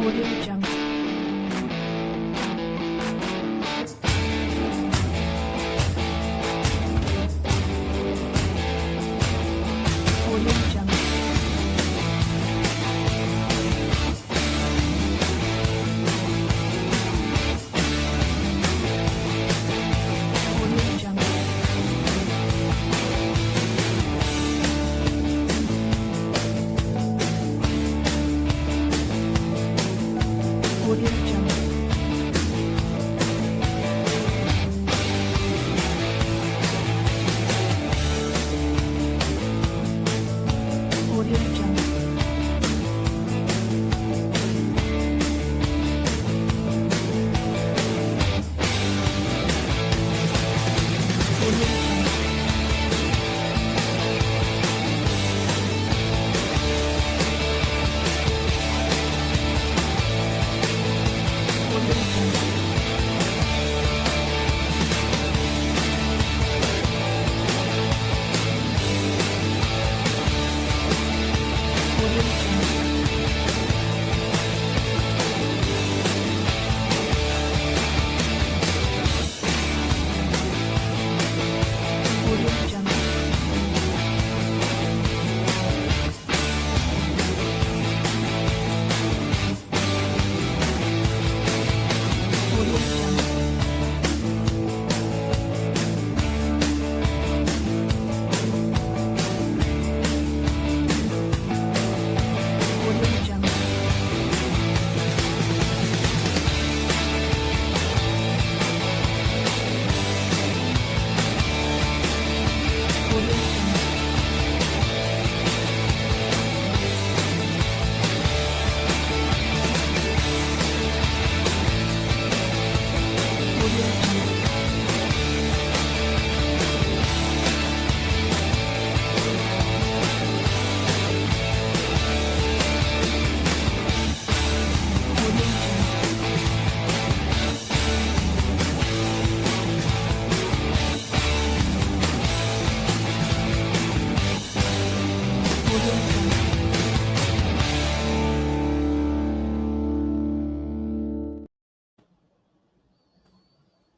Audio Jungle. Audio Jungle. Audio Jungle. Audio Jungle. Audio Jungle. Audio Jungle. Audio Jungle. Audio Jungle. Audio Jungle. Audio Jungle. Audio Jungle. Audio Jungle. Audio Jungle. Audio Jungle. Audio Jungle.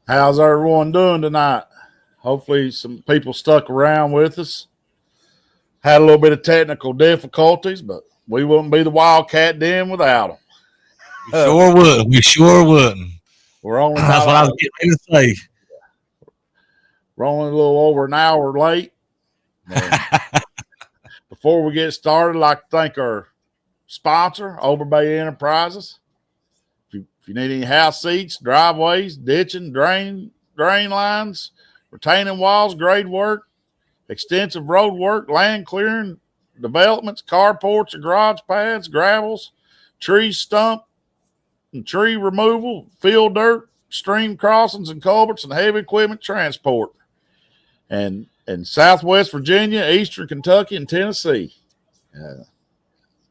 How's everyone doing tonight? Hopefully some people stuck around with us. Had a little bit of technical difficulties, but we wouldn't be the Wildcat Den without them. We sure wouldn't. We sure wouldn't. We're only That's what I was getting ready to say. we're only a little over an hour late. Before we get started, I'd like to thank our sponsor, Over Bay Enterprises. If you need any house seats, driveways, ditching, drain lines, retaining walls, grade work, extensive road work, land clearing, developments, carports and garage pads, gravels, tree stump and tree removal, field dirt, stream crossings and culverts, and heavy equipment transport. And in Southwest Virginia, Eastern Kentucky, and Tennessee.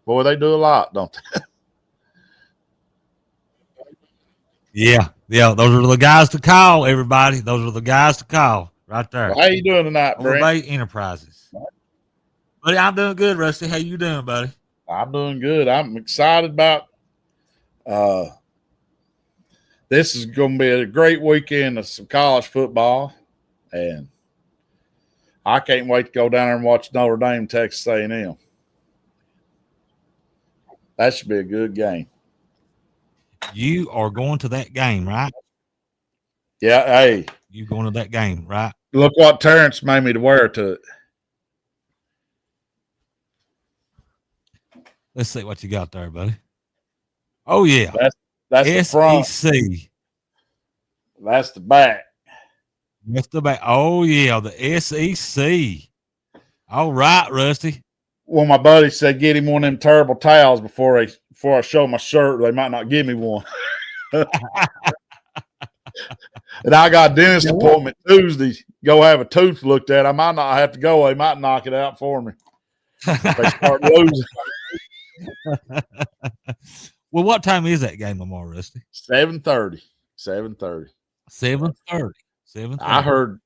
Boy, they do a lot, don't they? Yeah. Those are the guys to call, everybody. Those are the guys to call right there. How you doing tonight, Over Brent? Bay Enterprises. Buddy, I'm doing good, Rusty. How you doing, buddy? I'm doing good. I'm excited about this is going to be a great weekend of some college football, and I can't wait to go down there and watch Notre Dame, Texas A&M. That should be a good game. You are going to that game, right? Yeah, hey, You going to that game, right? look what Terrence made me to wear to it. Let's see what you got there, buddy. Oh, yeah. That's the front. SEC. That's the back. That's the back. Oh, yeah, the SEC. All right, Rusty. Well, my buddy said get him one of them terrible towels before I show my shirt. They might not give me one. And I got a dentist appointment Tuesday. Go have a tooth looked at. I might not have to go. They might knock it out for me. They start losing. Well, what time is that game tomorrow, Rusty? 7:30. 7:30. 7:30. 7:30.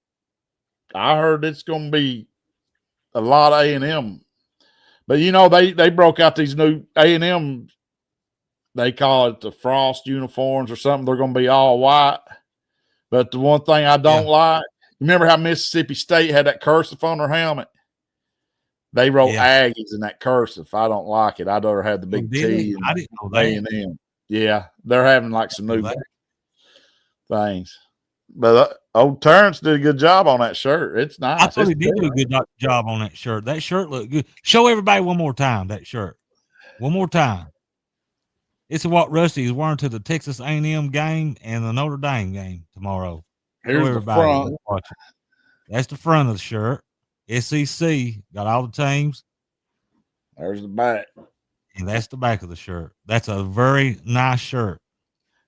I heard it's going to be a lot of A&M. But, you know, they broke out these new A&M they call it the frost uniforms or something. They're going to be all white. But the one thing I don't like, remember how Mississippi State had that cursive on their helmet? They wrote Aggies in that cursive. I don't like it. I'd rather have the big T. I didn't know that. Yeah, they're having like some new things. But old Terrence did a good job on that shirt. It's nice. I thought he did do a good job on that shirt. That shirt looked good. Show everybody one more time that shirt. One more time. It's what Rusty is wearing to the Texas A&M game and the Notre Dame game tomorrow. Here's the front. That's the front of the shirt. SEC got all the teams. There's the back. And that's the back of the shirt. That's a very nice shirt.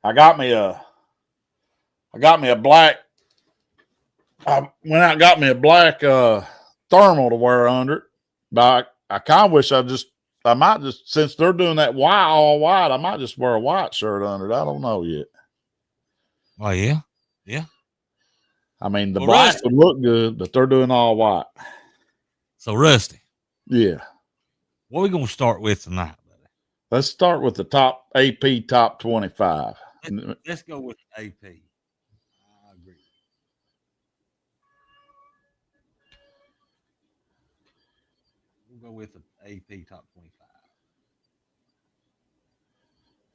I got me a black. I went out and got me a black thermal to wear under it. But I kind of wish I might just, since they're doing that all white, I might just wear a white shirt under it. I don't know yet. Oh, yeah? Yeah. I mean, the black would look good, but they're doing all white. So, Rusty. Yeah. What are we going to start with tonight, buddy? Let's start with the top AP top 25. Let's go with AP. I agree. We'll go with the AP top 25.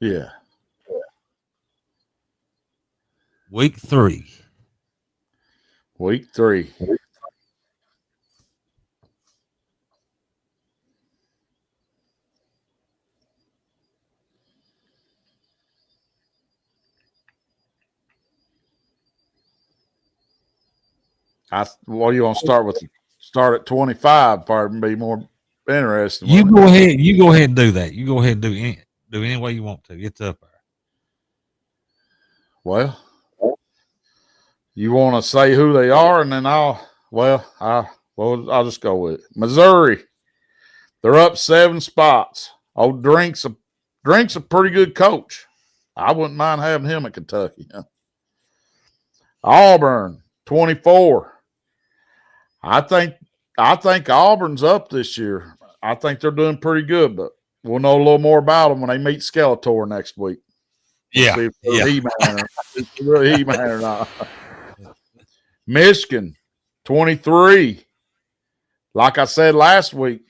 Yeah. Week 3. Week 3. What do you want to start with? Start at 25, probably be more interesting. You go ahead. You go ahead and do that. You go ahead and do any way you want to. It's up there. Well, you want to say who they are, and then I'll just go with it. Missouri. They're up 7 spots. Old Drink's a pretty good coach. I wouldn't mind having him at Kentucky. Auburn, 24. I think Auburn's up this year. I think they're doing pretty good, but we'll know a little more about them when they meet Skeletor next week. Yeah. See if He-Man or not. Michigan, 23. Like I said last week,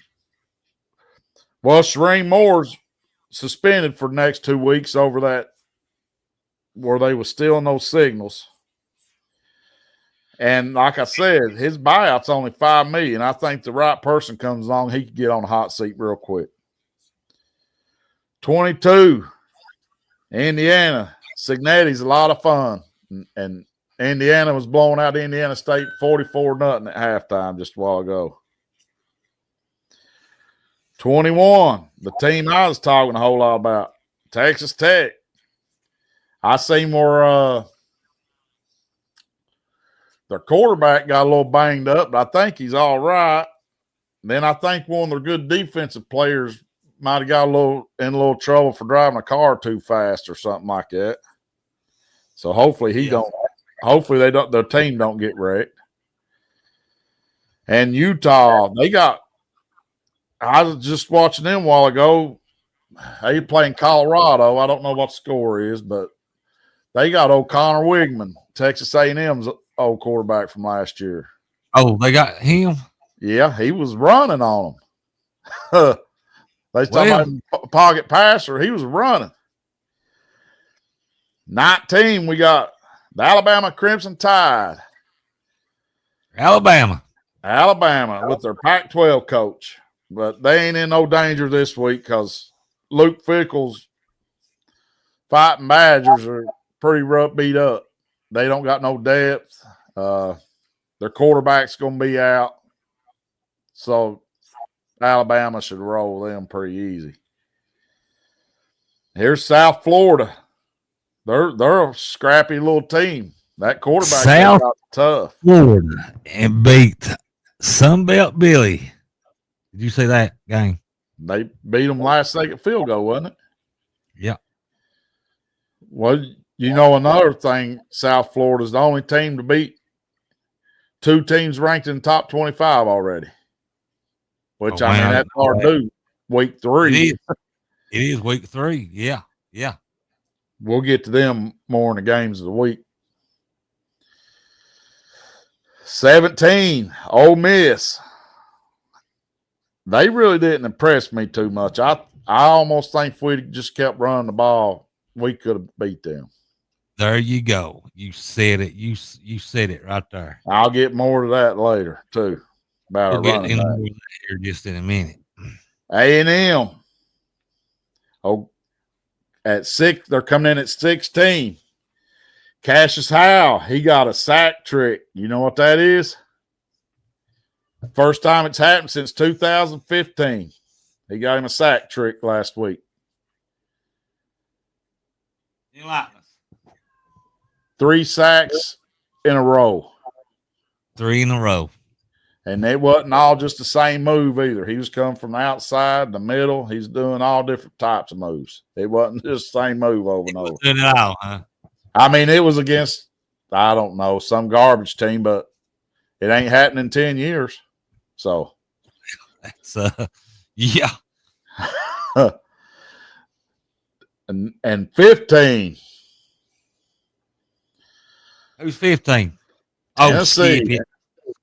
well, Shereen Moore's suspended for the next 2 weeks over that where they were stealing those signals. And like I said, his buyout's only $5 million. I think the right person comes along, he could get on the hot seat real quick. 22, Indiana. Cignetti's a lot of fun. And Indiana was blowing out Indiana State 44-0 at halftime just a while ago. 21, the team I was talking a whole lot about, Texas Tech. I seen where their quarterback got a little banged up, but I think he's all right. Then I think one of their good defensive players might have got in a little trouble for driving a car too fast or something like that. So hopefully their team don't get wrecked. And Utah, I was just watching them a while ago. They playing Colorado. I don't know what the score is, but they got old Connor Wigman, Texas A&M's old quarterback from last year. Oh, they got him? Yeah, he was running on them. They talking about pocket passer. He was running. 19, we got the Alabama Crimson Tide. Alabama with their Pac-12 coach. But they ain't in no danger this week because Luke Fickle's Fighting Badgers are pretty rough beat up. They don't got no depth. Their quarterback's going to be out. So Alabama should roll them pretty easy. Here's South Florida. They're a scrappy little team. That quarterback South got tough. Florida and beat Sunbelt Billy. Did you say that game? They beat them last second field goal, wasn't it? Yeah. Well, you know another thing, South Florida's the only team to beat 2 teams ranked in the top 25 already. Which, that's hard to do. Week 3. It is week 3, yeah. Yeah. We'll get to them more in the games of the week. 17, Ole Miss. They really didn't impress me too much. I almost think if we just kept running the ball, we could have beat them. There you go. You said it. You said it right there. I'll get more to that later too about We'll our get running into back. more of that here just in a minute. A&M. Oh, at 6, they're coming in at 16. Cassius Howe, he got a sack trick. You know what that is? First time it's happened since 2015. He got him a sack trick last week. You like us? 3 sacks in a row. 3 in a row. And it wasn't all just the same move either. He was coming from the outside, the middle. He's doing all different types of moves. It wasn't just the same move over and over. Doing it all, huh? I mean, it was against, I don't know, some garbage team, but it ain't happened in 10 years. So, That's yeah. and 15. Who's 15? Oh, Tennessee. skip it.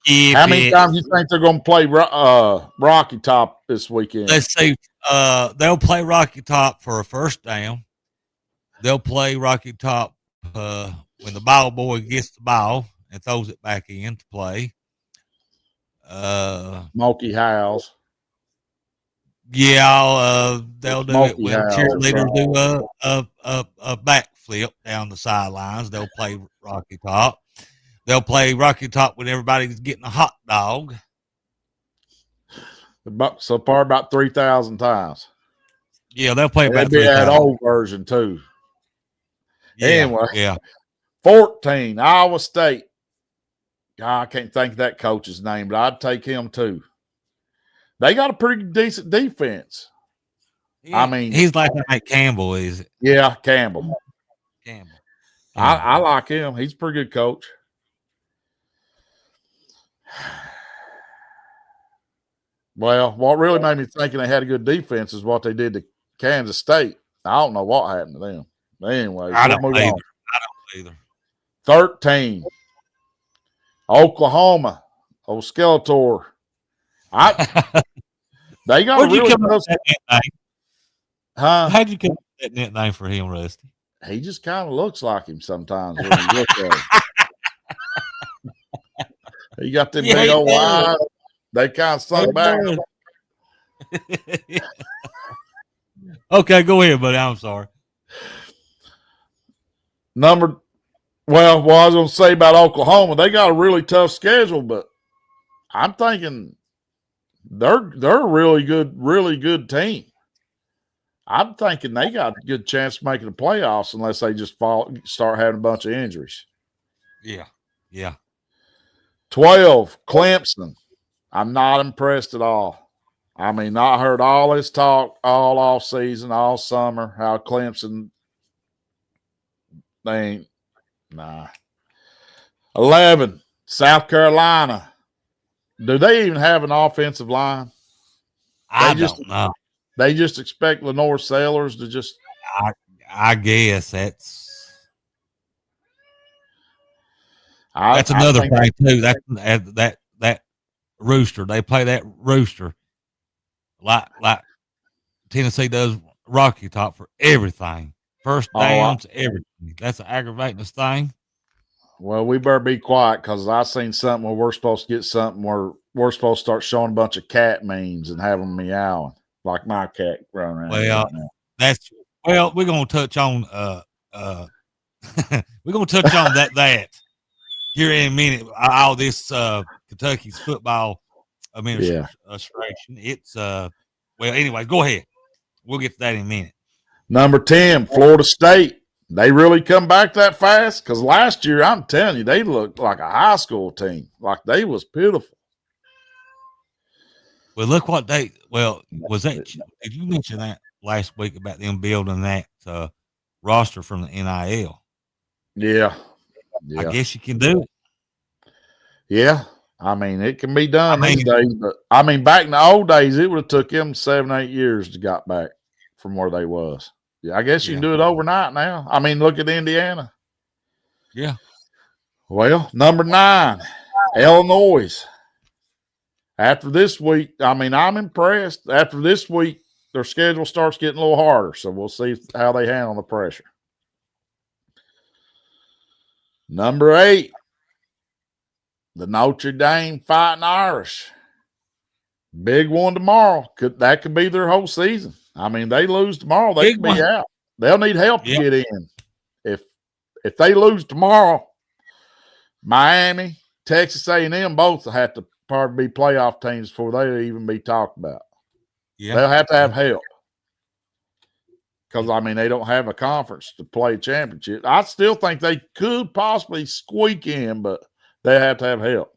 Skip How many it. times you think they're going to play Rocky Top this weekend? Let's see. They'll play Rocky Top for a first down. They'll play Rocky Top when the ball boy gets the ball and throws it back in to play. Smokey Howes. Yeah, they'll do it Smokey when Howes, cheerleaders do a backflip down the sidelines. They'll play Rocky Top. They'll play Rocky Top when everybody's getting a hot dog. So far, about 3,000 times. Yeah, they'll play about It'd be that 3,000. old version too. Yeah, Anyway, yeah. 14, Iowa State. God, I can't think of that coach's name, but I'd take him too. They got a pretty decent defense. I mean, he's like Mike Campbell, is it? Yeah, Campbell. Campbell. I like him. He's a pretty good coach. Well, what really made me thinking they had a good defense is what they did to Kansas State. I don't know what happened to them. But anyway, I we'll don't move either. on. I don't either. 13, Oklahoma, old Skeletor. They got Where'd a you really come up close, with that nickname? huh? How'd you come up with that nickname for him, Rusty? He just kind of looks like him sometimes when you look at him. He got them Yeah, big he old does. eyes. They kind of sunk back. Okay, go ahead, buddy. I'm sorry. Well, what I was going to say about Oklahoma, they got a really tough schedule, but I'm thinking they're a really good team. I'm thinking they got a good chance of making the playoffs unless they just start having a bunch of injuries. Yeah, yeah. 12, Clemson. I'm not impressed at all. I mean, I heard all this talk all off season, all summer, how Clemson, they ain't, nah. 11, South Carolina. Do they even have an offensive line? I don't know. They just expect Lenore Sailors to just. I guess that's I another think thing too. That rooster. They play that rooster like Tennessee does Rocky Top for everything. First downs, everything. That's an aggravating thing. Well, we better be quiet because I seen something where we're supposed to get something where we're supposed to start showing a bunch of cat memes and have them meowing like my cat running around. Well, we're gonna touch on we're gonna touch on that here in a minute. All this Kentucky's football administration. It's well, anyway, go ahead. We'll get to that in a minute. Number 10, Florida State. They really come back that fast? Because last year, I'm telling you, they looked like a high school team. Like they was pitiful. Well, look what was that? Did you mention that last week about them building that roster from the NIL? Yeah. I guess you can do it. Yeah. I mean, it can be done these days. But, I mean, back in the old days, it would have took them 7-8 years to got back from where they was. Yeah, I guess you Yeah. can do it overnight now. I mean, look at Indiana. Yeah. Well, number 9, Illinois. After this week, I mean, I'm impressed. After this week, their schedule starts getting a little harder, so we'll see how they handle the pressure. Number 8, the Notre Dame Fighting Irish. Big one tomorrow. That could be their whole season. I mean, they lose tomorrow, they could be out. They'll need help to get in. If they lose tomorrow, Miami, Texas A&M both have to probably be playoff teams before they'll even be talked about. Yeah. They'll have to have help. Because, I mean, they don't have a conference to play championship. I still think they could possibly squeak in, but they have to have help.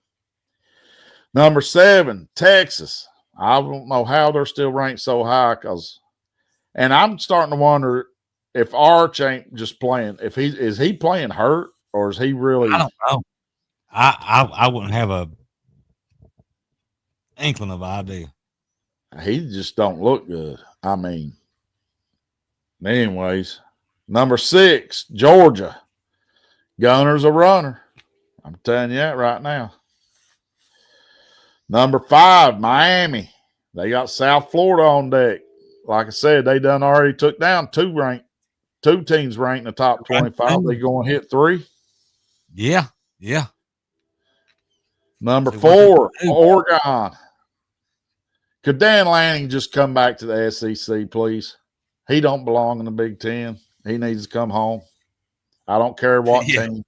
Number 7, Texas. I don't know how they're still ranked so high and I'm starting to wonder if Arch ain't just playing. Is he playing hurt or is he really? I don't know. I wouldn't have a inkling of idea. He just don't look good. I mean, anyways, number 6, Georgia. Gunner's a runner. I'm telling you that right now. Number 5, Miami. They got South Florida on deck. Like I said, they done already took down 2 teams ranked in the top 25. They going to hit 3. Yeah. Yeah. Number 4, Oregon. Could Dan Lanning just come back to the SEC, please? He don't belong in the Big Ten. He needs to come home. I don't care what team.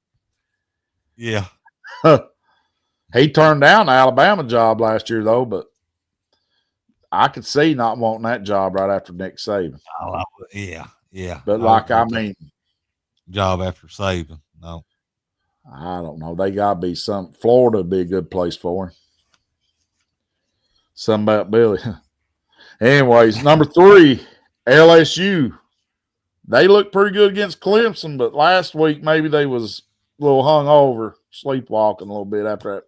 Yeah. He turned down the Alabama job last year, though, but I could see not wanting that job right after Nick Saban. Oh, yeah. Yeah. But, job after Saban. No. I don't know. They got to be Florida would be a good place for him. Something about Billy. Anyways, number 3, LSU. They looked pretty good against Clemson, but last week maybe they was a little hungover, sleepwalking a little bit after that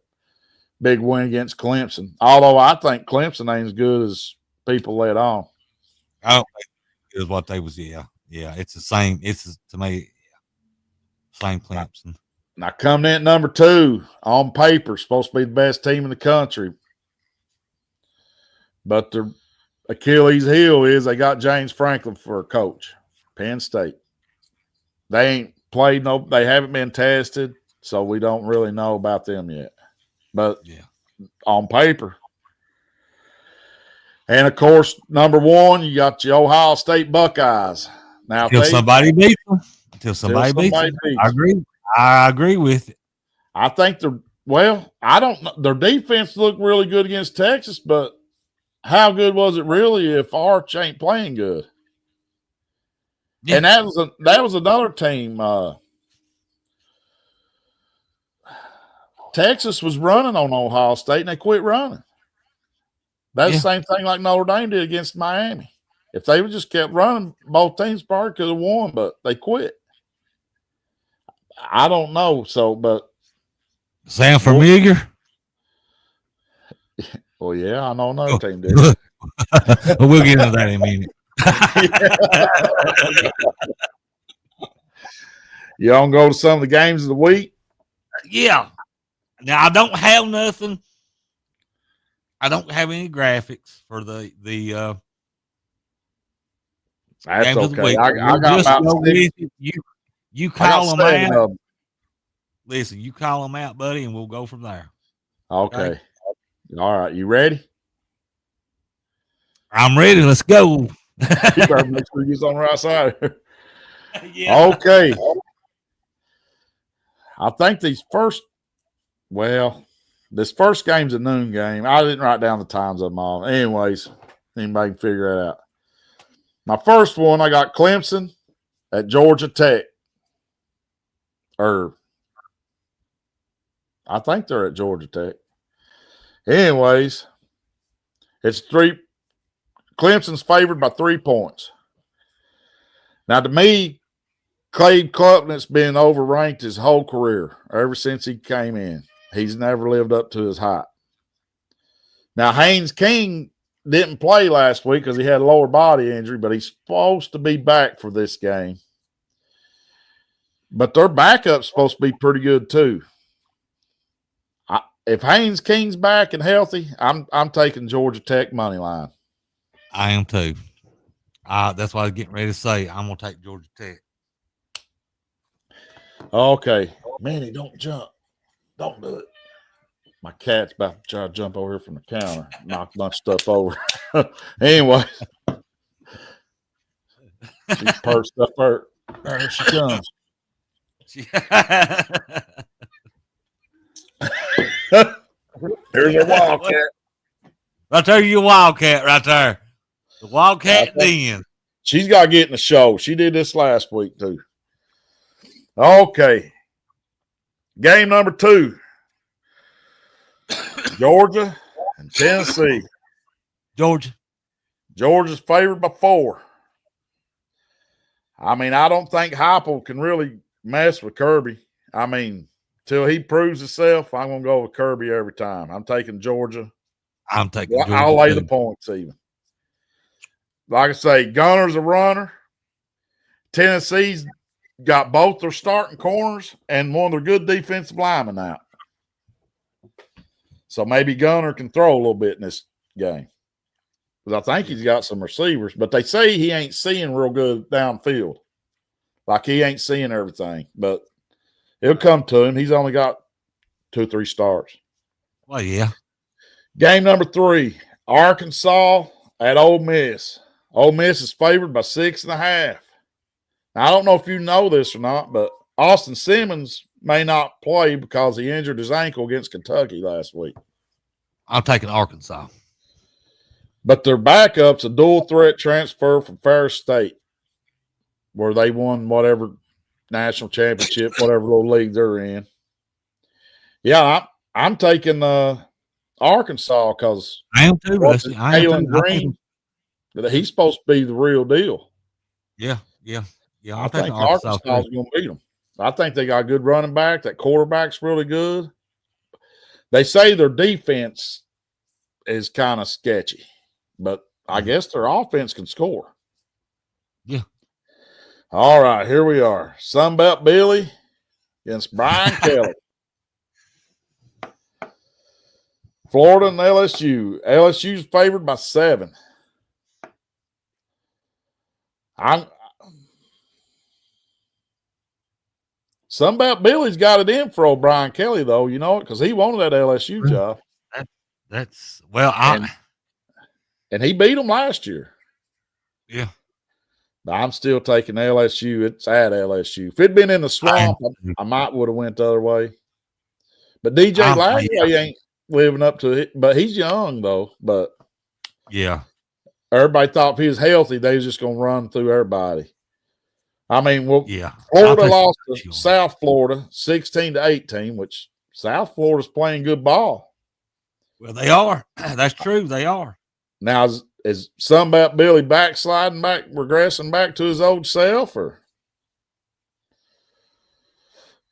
big win against Clemson. Although I think Clemson ain't as good as people let on. I don't think it was what they was. Yeah. Yeah. It's the same. To me, same Clemson. Now, coming in at number 2, on paper, supposed to be the best team in the country. But their Achilles heel is they got James Franklin for a coach, Penn State. They ain't played they haven't been tested, so we don't really know about them yet. But on paper. And, of course, number 1, you got your Ohio State Buckeyes. Now, until somebody beats them. I agree with it. I think I don't know. Their defense looked really good against Texas, but how good was it really if Arch ain't playing good? Yeah. And that was another team. Texas was running on Ohio State, and they quit running. That's the same thing like Notre Dame did against Miami. If they would just kept running, both teams probably could have won, but they quit. I don't know. So, but sound familiar? Well, yeah, I know another team did. We'll get into that in a minute. You don't go to some of the games of the week? Yeah. Now I don't have nothing. I don't have any graphics for the That's okay. I got about you call them out. Listen, you call them out, buddy, and we'll go from there. Okay. All right. You ready? I'm ready. Let's go. You better make sure you're on the right side. Okay. I think this first game's a noon game. I didn't write down the times of them all. Anyways, anybody can figure it out. My first one, I got Clemson at Georgia Tech. I think they're at Georgia Tech. Anyways, Clemson's favored by 3 points. Now, to me, Cade Klubnik's been overranked his whole career, ever since he came in. He's never lived up to his hype. Now, Haynes King didn't play last week because he had a lower body injury, but he's supposed to be back for this game. But their backup's supposed to be pretty good too. If Haynes King's back and healthy, I'm taking Georgia Tech money line. I am too. That's what I was getting ready to say. I'm gonna take Georgia Tech. Okay, Manny, don't jump. Don't do it. My cat's about to try to jump over here from the counter, knock a bunch of stuff over. Anyway, she's pursed up her. There she comes. Here's a Wildcat. Right there, you Wildcat right there. The Wildcat Den. She's got to get in the show. She did this last week, too. Okay. Game number 2. Georgia and Tennessee. Georgia's favored by 4. I mean, I don't think Heupel can really mess with Kirby. I mean, till he proves himself, I'm going to go with Kirby every time. I'm taking Georgia. I'm taking Georgia. I'll lay the points even. Like I say, Gunner's a runner. Tennessee's got both their starting corners and one of their good defensive linemen out. So maybe Gunner can throw a little bit in this game. Because I think he's got some receivers. But they say he ain't seeing real good downfield. Like he ain't seeing everything. But it'll come to him. He's only got 2 or 3 starts. Well, yeah. Game number 3, Arkansas at Ole Miss. Ole Miss is favored by 6.5. Now, I don't know if you know this or not, but Austin Simmons may not play because he injured his ankle against Kentucky last week. I'm taking Arkansas. But their backup's a dual threat transfer from Ferris State, where they won whatever national championship, whatever little league they're in. Yeah, I'm taking Arkansas because I am too, Rusty. Jalen Green, he's supposed to be the real deal. Yeah. I think Arkansas is going to beat them. I think they got a good running back. That quarterback's really good. They say their defense is kind of sketchy, but I guess their offense can score. Yeah. All right, here we are. Sunbelt Billy against Brian Kelly. Florida and LSU. LSU's favored by 7. Sunbelt Billy's got it in for old Brian Kelly, though. You know it because he wanted that LSU job. And he beat them last year. Yeah. But I'm still taking LSU. It's at LSU. If it'd been in the swamp, I might would have went the other way. But DJ Lagway ain't living up to it. But he's young, though. But yeah, everybody thought if he was healthy, they was just going to run through everybody. I mean, yeah. Florida lost to South Florida 16-18, which South Florida's playing good ball. Well, they are. That's true. They are. Now, is Sunbelt Billy backsliding back, regressing back to his old self, or?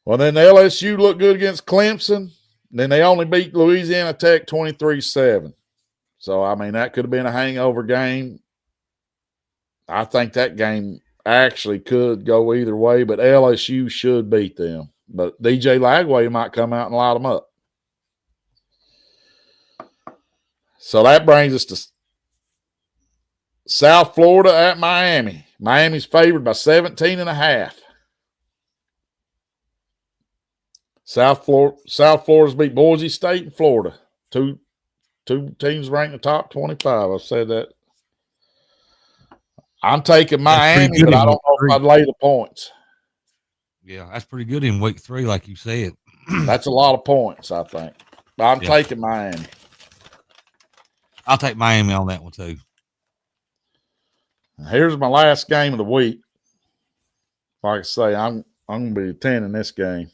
Well, then the LSU looked good against Clemson. Then they only beat Louisiana Tech 23-7. So, I mean, that could have been a hangover game. I think that game actually could go either way, but LSU should beat them. But DJ Lagway might come out and light them up. So that brings us to South Florida at Miami. Miami's favored by 17.5. South Florida's beat Boise State and Florida. Two teams ranked in the top 25. I've said that. I'm taking Miami, but I don't know if I'd lay the points. Yeah, that's pretty good in week 3, like you said. That's a lot of points, I think. But I'm taking Miami. I'll take Miami on that one too. Here's my last game of the week. Like I say, I'm going to be attending this game.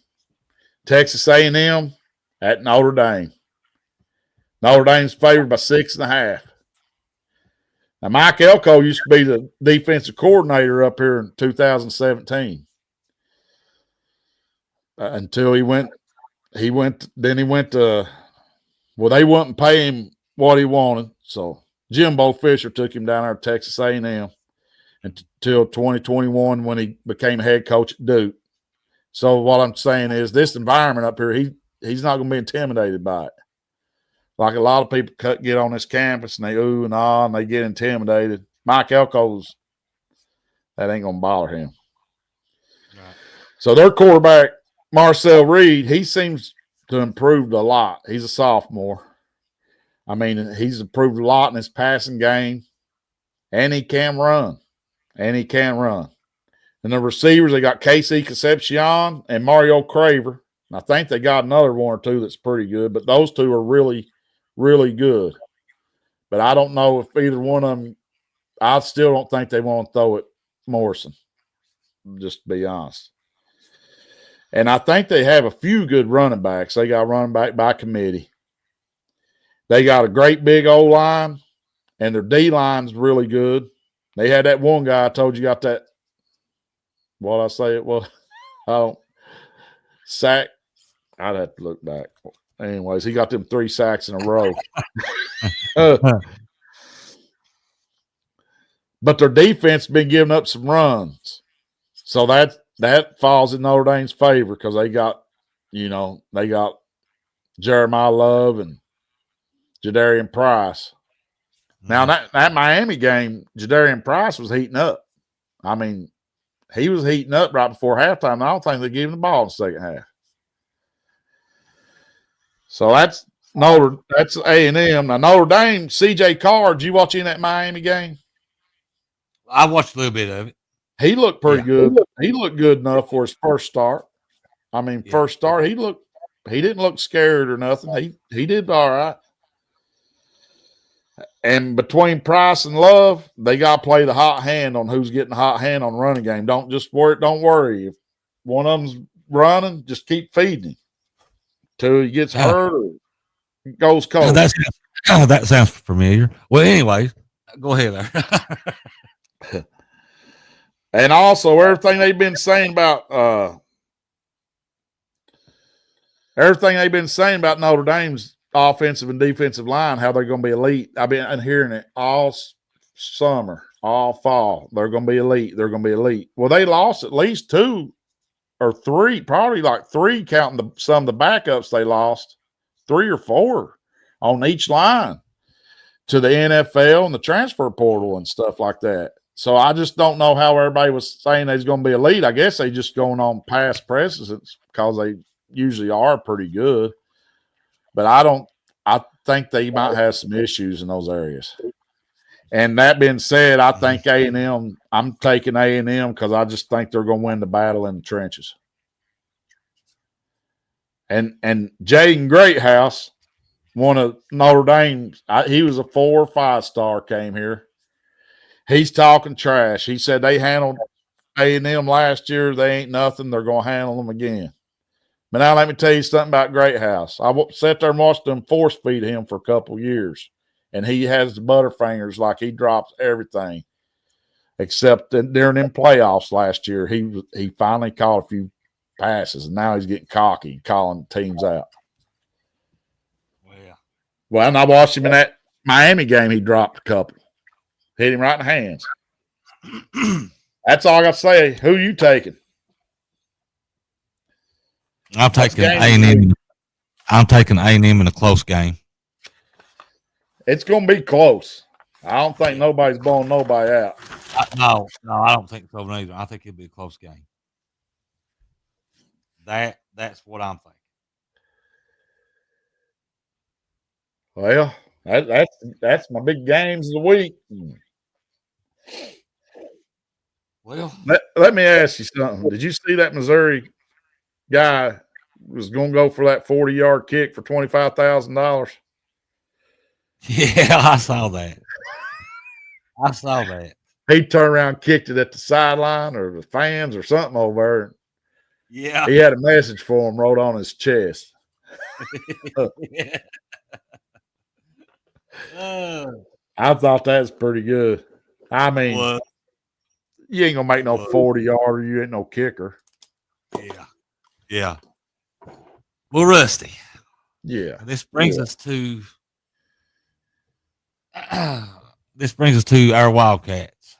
Texas A&M at Notre Dame. Notre Dame's favored by 6.5. Now, Mike Elko used to be the defensive coordinator up here in 2017. Until he went to, well, they wouldn't pay him what he wanted. So Jimbo Fisher took him down there to Texas A&M until 2021 when he became head coach at Duke. So what I'm saying is this environment up here, he's not going to be intimidated by it. Like a lot of people get on this campus and they ooh and ah and they get intimidated. Mike Elko's, that ain't going to bother him. Right. So their quarterback, Marcel Reed, he seems to improved a lot. He's a sophomore. I mean, he's improved a lot in his passing game, and he can run. And the receivers, they got Casey Concepcion and Mario Craver. And I think they got another one or two that's pretty good, but those two are really, really good. But I don't know if either one of them, I still don't think they want to throw it Morrison, just to be honest. And I think they have a few good running backs. They got running back by committee. They got a great big O-line, and their D-line's really good. They had that one guy I told you got that, what I say it was, I don't, sack. I'd have to look back. Anyways, he got them 3 sacks in a row. But their defense been giving up some runs. So that falls in Notre Dame's favor because they got Jeremiah Love and Jadarian Price. Now, that Miami game, Jadarian Price was heating up. I mean, he was heating up right before halftime. I don't think they gave him the ball in the second half. So that's A&M. Now, Notre Dame, C.J. Carr, did you watch any of that Miami game? I watched a little bit of it. He looked pretty good. He looked good enough for his first start. I mean, first start, he didn't look scared or nothing. He did all right. And between Price and Love, they got to play the hot hand on who's getting the hot hand on the running game. Don't worry. If one of them's running, just keep feeding him till he gets hurt or goes cold. That sounds familiar. Well, anyways, go ahead there. And also everything they've been saying about Notre Dame's offensive and defensive line, how they're going to be elite. I've been hearing it all summer, all fall. They're going to be elite. They're going to be elite. Well, they lost at least 2 or 3, probably like 3 counting some of the backups they lost, 3 or 4 on each line to the NFL and the transfer portal and stuff like that. So I just don't know how everybody was saying they's going to be elite. I guess they just going on past precedents because they usually are pretty good. But I think they might have some issues in those areas. And that being said, I think A&M, I'm taking A&M because I just think they're going to win the battle in the trenches. And Jaden Greathouse, one of Notre Dame's, he was a 4 or 5-star, came here. He's talking trash. He said they handled A&M last year. They ain't nothing. They're going to handle them again. But now let me tell you something about Greathouse. I sat there and watched them force feed him for a couple of years, and he has the butterfingers like he drops everything. Except that during them playoffs last year, he finally caught a few passes, and now he's getting cocky, calling teams out. Well, and I watched him in that Miami game. He dropped a couple. Hit him right in the hands. That's all I got to say. Who you taking? I'm taking A&M. I'm taking A&M in a close game. It's going to be close. I don't think nobody's blowing nobody out. No, I don't think so either. I think it'll be a close game. That's what I'm thinking. Well, that's my big games of the week. Well, let me ask you something. Did you see that Missouri guy was going to go for that 40-yard kick for $25,000? Yeah, I saw that. He turned around and kicked it at the sideline or the fans or something over there. Yeah. He had a message for him wrote on his chest. Yeah. I thought that was pretty good. I mean, you ain't going to make no 40-yarder. You ain't no kicker. Yeah. Well, Rusty. Yeah. This brings us to this brings us to our Wildcats.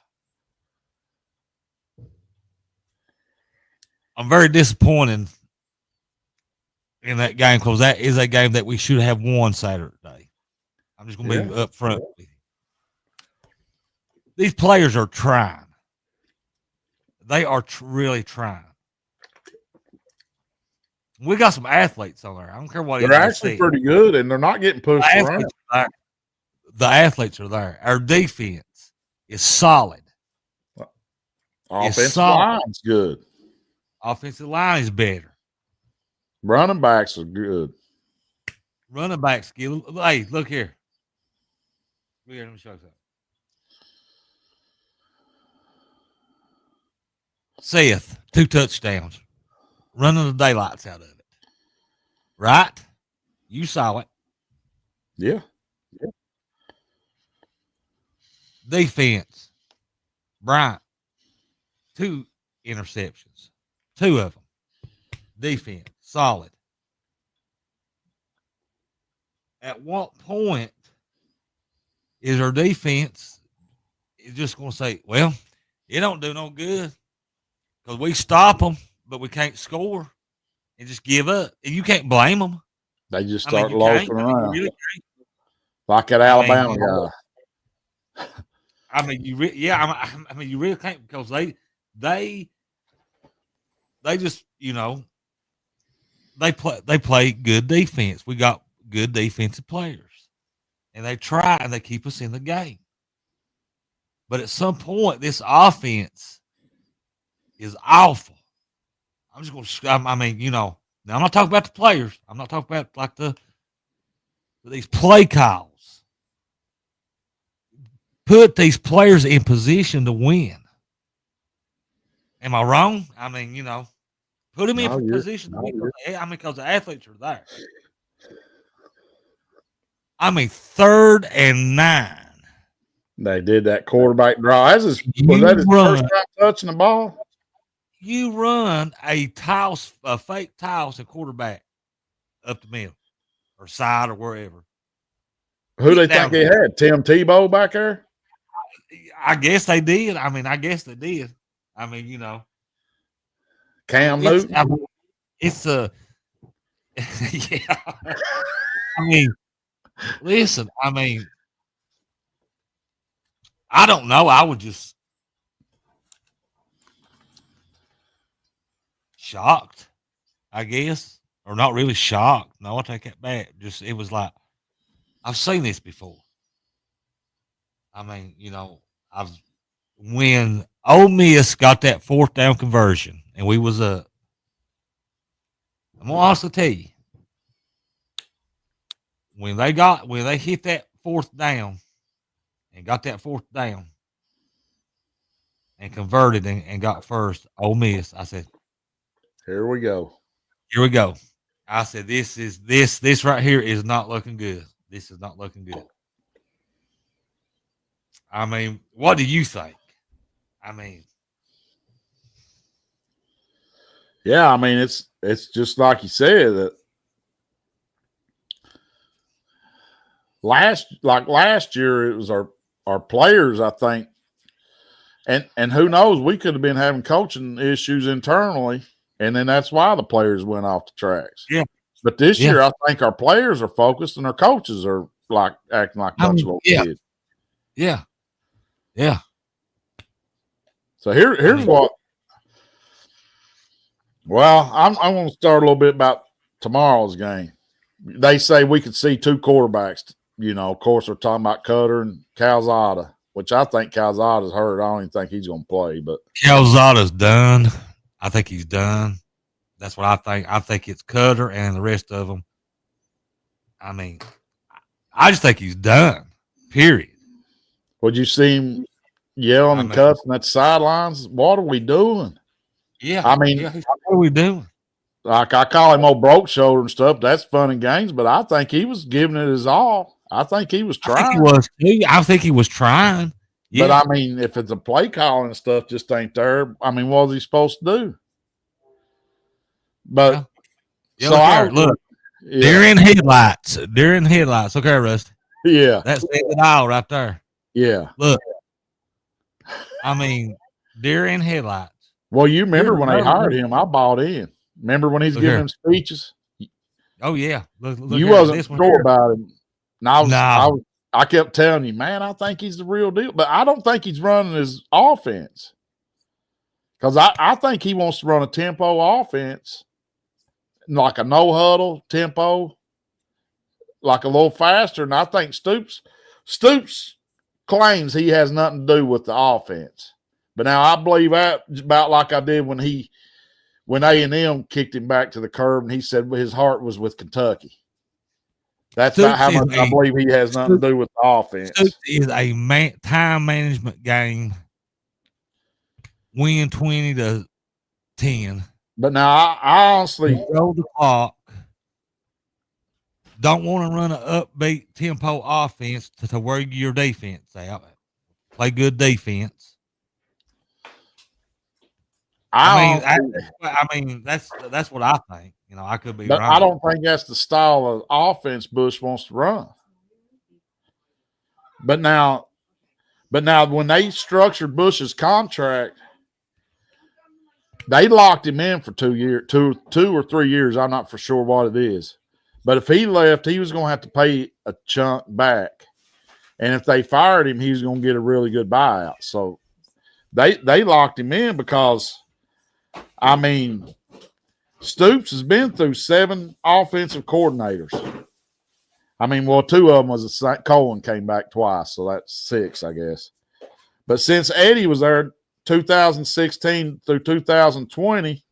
I'm very disappointed in that game because that is a game that we should have won Saturday. I'm just going to be upfront with you. These players are trying. They are really trying. We got some athletes on there. I don't care what they're actually pretty good, and they're not getting pushed around. The athletes are there. Our defense is solid. Offensive line's good. Offensive line is better. Running backs are good. Running backs, hey, look here. Look here, let me show you something. Seth, 2 touchdowns, running the daylights out of it. Right? You saw it. Yeah. Defense, Bryant, 2 interceptions, 2 of them. Defense, solid. At what point is our defense just going to say, well, it don't do no good because we stop them, but we can't score and just give up? And you can't blame them. They just start loafing around. Really like that Alabama guy. I mean, you really can't, because they just, they play good defense. We got good defensive players, and they try and they keep us in the game. But at some point, this offense is awful. I'm just going to, now I'm not talking about the players. I'm not talking about like these play calls. Put these players in position to win. Am I wrong? I mean, put them in position to win. Because the athletes are there. 3rd and 9. They did that quarterback draw. Was that his first time touching the ball? You run a fake toss and quarterback up the middle or side or wherever. Who they think he had? Tim Tebow back there? I guess they did. Cam Newton. It's a yeah. Listen, I don't know. I would just shocked, I guess, or not really shocked. No, I take that back. Just it was like I've seen this before. When Ole Miss got that 4th down conversion and we was up, I'm gonna also tell you, when they hit that 4th down and got that 4th down and converted and got first, Ole Miss, I said, Here we go. I said, this right here is not looking good. This is not looking good. What do you think? Yeah, it's just like you said that last year it was our players, I think, and who knows, we could have been having coaching issues internally, and then that's why the players went off the tracks. Yeah. But this year, I think our players are focused and our coaches are acting like a bunch of little kids. Yeah. Yeah. So here's what. Well, I want to start a little bit about tomorrow's game. They say we could see 2 quarterbacks. Of course, they're talking about Cutter and Calzada, which I think Calzada's hurt. I don't even think he's going to play. But Calzada's done. I think he's done. That's what I think. I think it's Cutter and the rest of them. I just think he's done. Period. Would you see him yelling and cussing at the sidelines? What are we doing? Yeah. What are we doing? Like I call him old broke shoulder and stuff. That's fun and games, but I think he was giving it his all. I think he was trying. I think he was trying. Yeah. But if it's a play calling and stuff just ain't there, what was he supposed to do? But look, they're in headlights. Okay, Rusty. Yeah. That's it all right there. Yeah. Look, I mean, deer in headlights. Well, you remember You're when they another hired one. him, I bought in. Remember when he's Look giving here. them speeches? Oh yeah. Look You here. wasn't This one sure here. about him. And No. I kept telling you, man, I think he's the real deal. But I don't think he's running his offense. Because I think he wants to run a tempo offense, like a no huddle tempo, like a little faster. And I think Stoops claims he has nothing to do with the offense. But now I believe that about like I did when A&M kicked him back to the curb and he said his heart was with Kentucky. That's about how much I believe he has nothing to do with the offense. Stoops is a time management game. Win 20-10. But now I honestly Control the clock. Don't want to run an upbeat tempo offense to wear your defense out. Play good defense. I mean, that's what I think. You know, I could be but wrong. I don't think that's the style of offense Bush wants to run. But now when they structured Bush's contract, they locked him in for 2 years, two or 3 years. I'm not for sure what it is. But if he left, he was going to have to pay a chunk back. And if they fired him, he was going to get a really good buyout. So they locked him in because, I mean, Stoops has been through 7 offensive coordinators. I mean, well, 2 of them was Cohen came back twice, so that's 6, I guess. But since Eddie was there 2016 through 2020,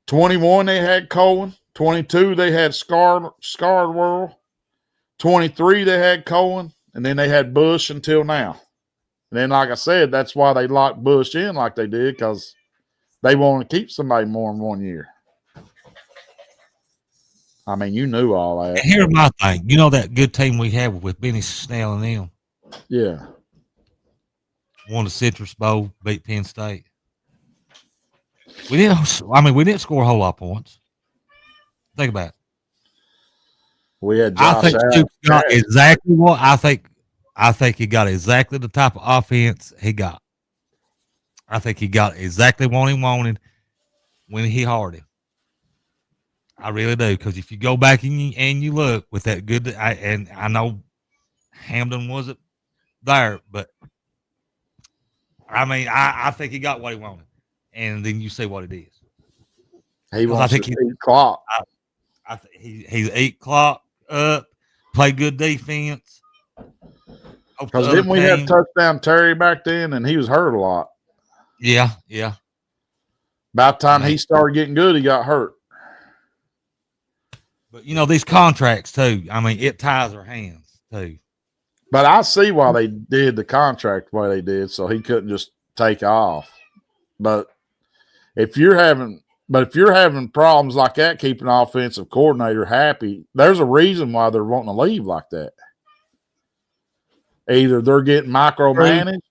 21 they had Cohen, 22 they had Scardwell, 23 they had Cohen, and then they had Bush until now. And then, like I said, that's why they locked Bush in like they did, because they want to keep somebody more than 1 year. I mean, you knew all that. Here's my thing. You know that good team we have with Benny Snell and them? Yeah. Won the Citrus Bowl, beat Penn State. We didn't score a whole lot of points. Think about it. We had Josh I think Stoops got exactly what I think he got exactly the type of offense he got. I think he got exactly what he wanted when he hired him. I really do, because if you go back and you look with that good, and I know Hamden wasn't there, but I mean, I think he got what he wanted, and then you see what it is. He wants to eat clock. I think he's 8 clock up, play good defense. Because didn't we have touchdown Terry back then, and he was hurt a lot? Yeah. By the time he started getting good, he got hurt. But, you know, these contracts, too, I mean, it ties our hands, too. But I see why they did the contract the way they did, so he couldn't just take off. But if you're having problems like that, keeping an offensive coordinator happy, there's a reason why they're wanting to leave like that. Either they're getting micromanaged,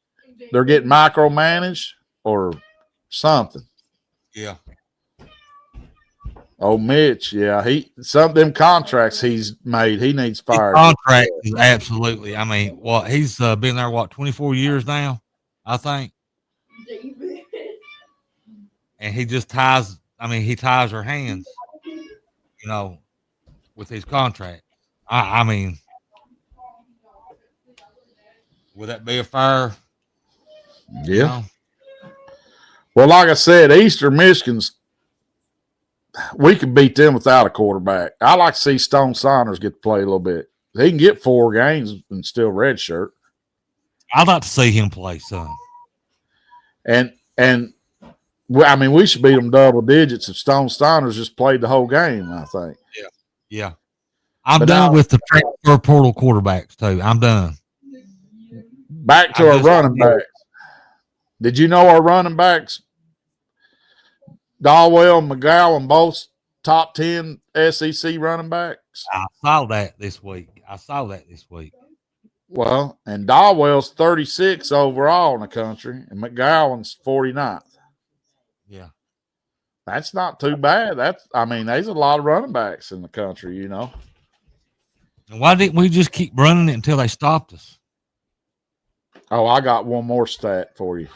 or something. Yeah. Oh, Mitch, yeah, some of them contracts he's made, he needs fired. His contract is absolutely. I mean, he's been there 24 years now, I think, and he just ties. I mean, he ties her hands, you know, with his contract. I mean, would that be a fair? Yeah. You know? Well, like I said, Eastern Michigan's. We could beat them without a quarterback. I like to see Stone Saunders get to play a little bit. He can get 4 games and still redshirt. I'd like to see him play some. And I mean, we should beat them double digits if Stone Saunders just played the whole game, I think. Yeah. I'm done with the transfer portal quarterbacks, too. I'm done. Back to our running backs. Did you know our running backs, Dahlwell and McGowan, both top 10 SEC running backs? I saw that this week. Well, and Dahlwell's 36 overall in the country, and McGowan's 49th. Yeah. That's not too bad. There's a lot of running backs in the country, you know. And why didn't we just keep running it until they stopped us? Oh, I got one more stat for you.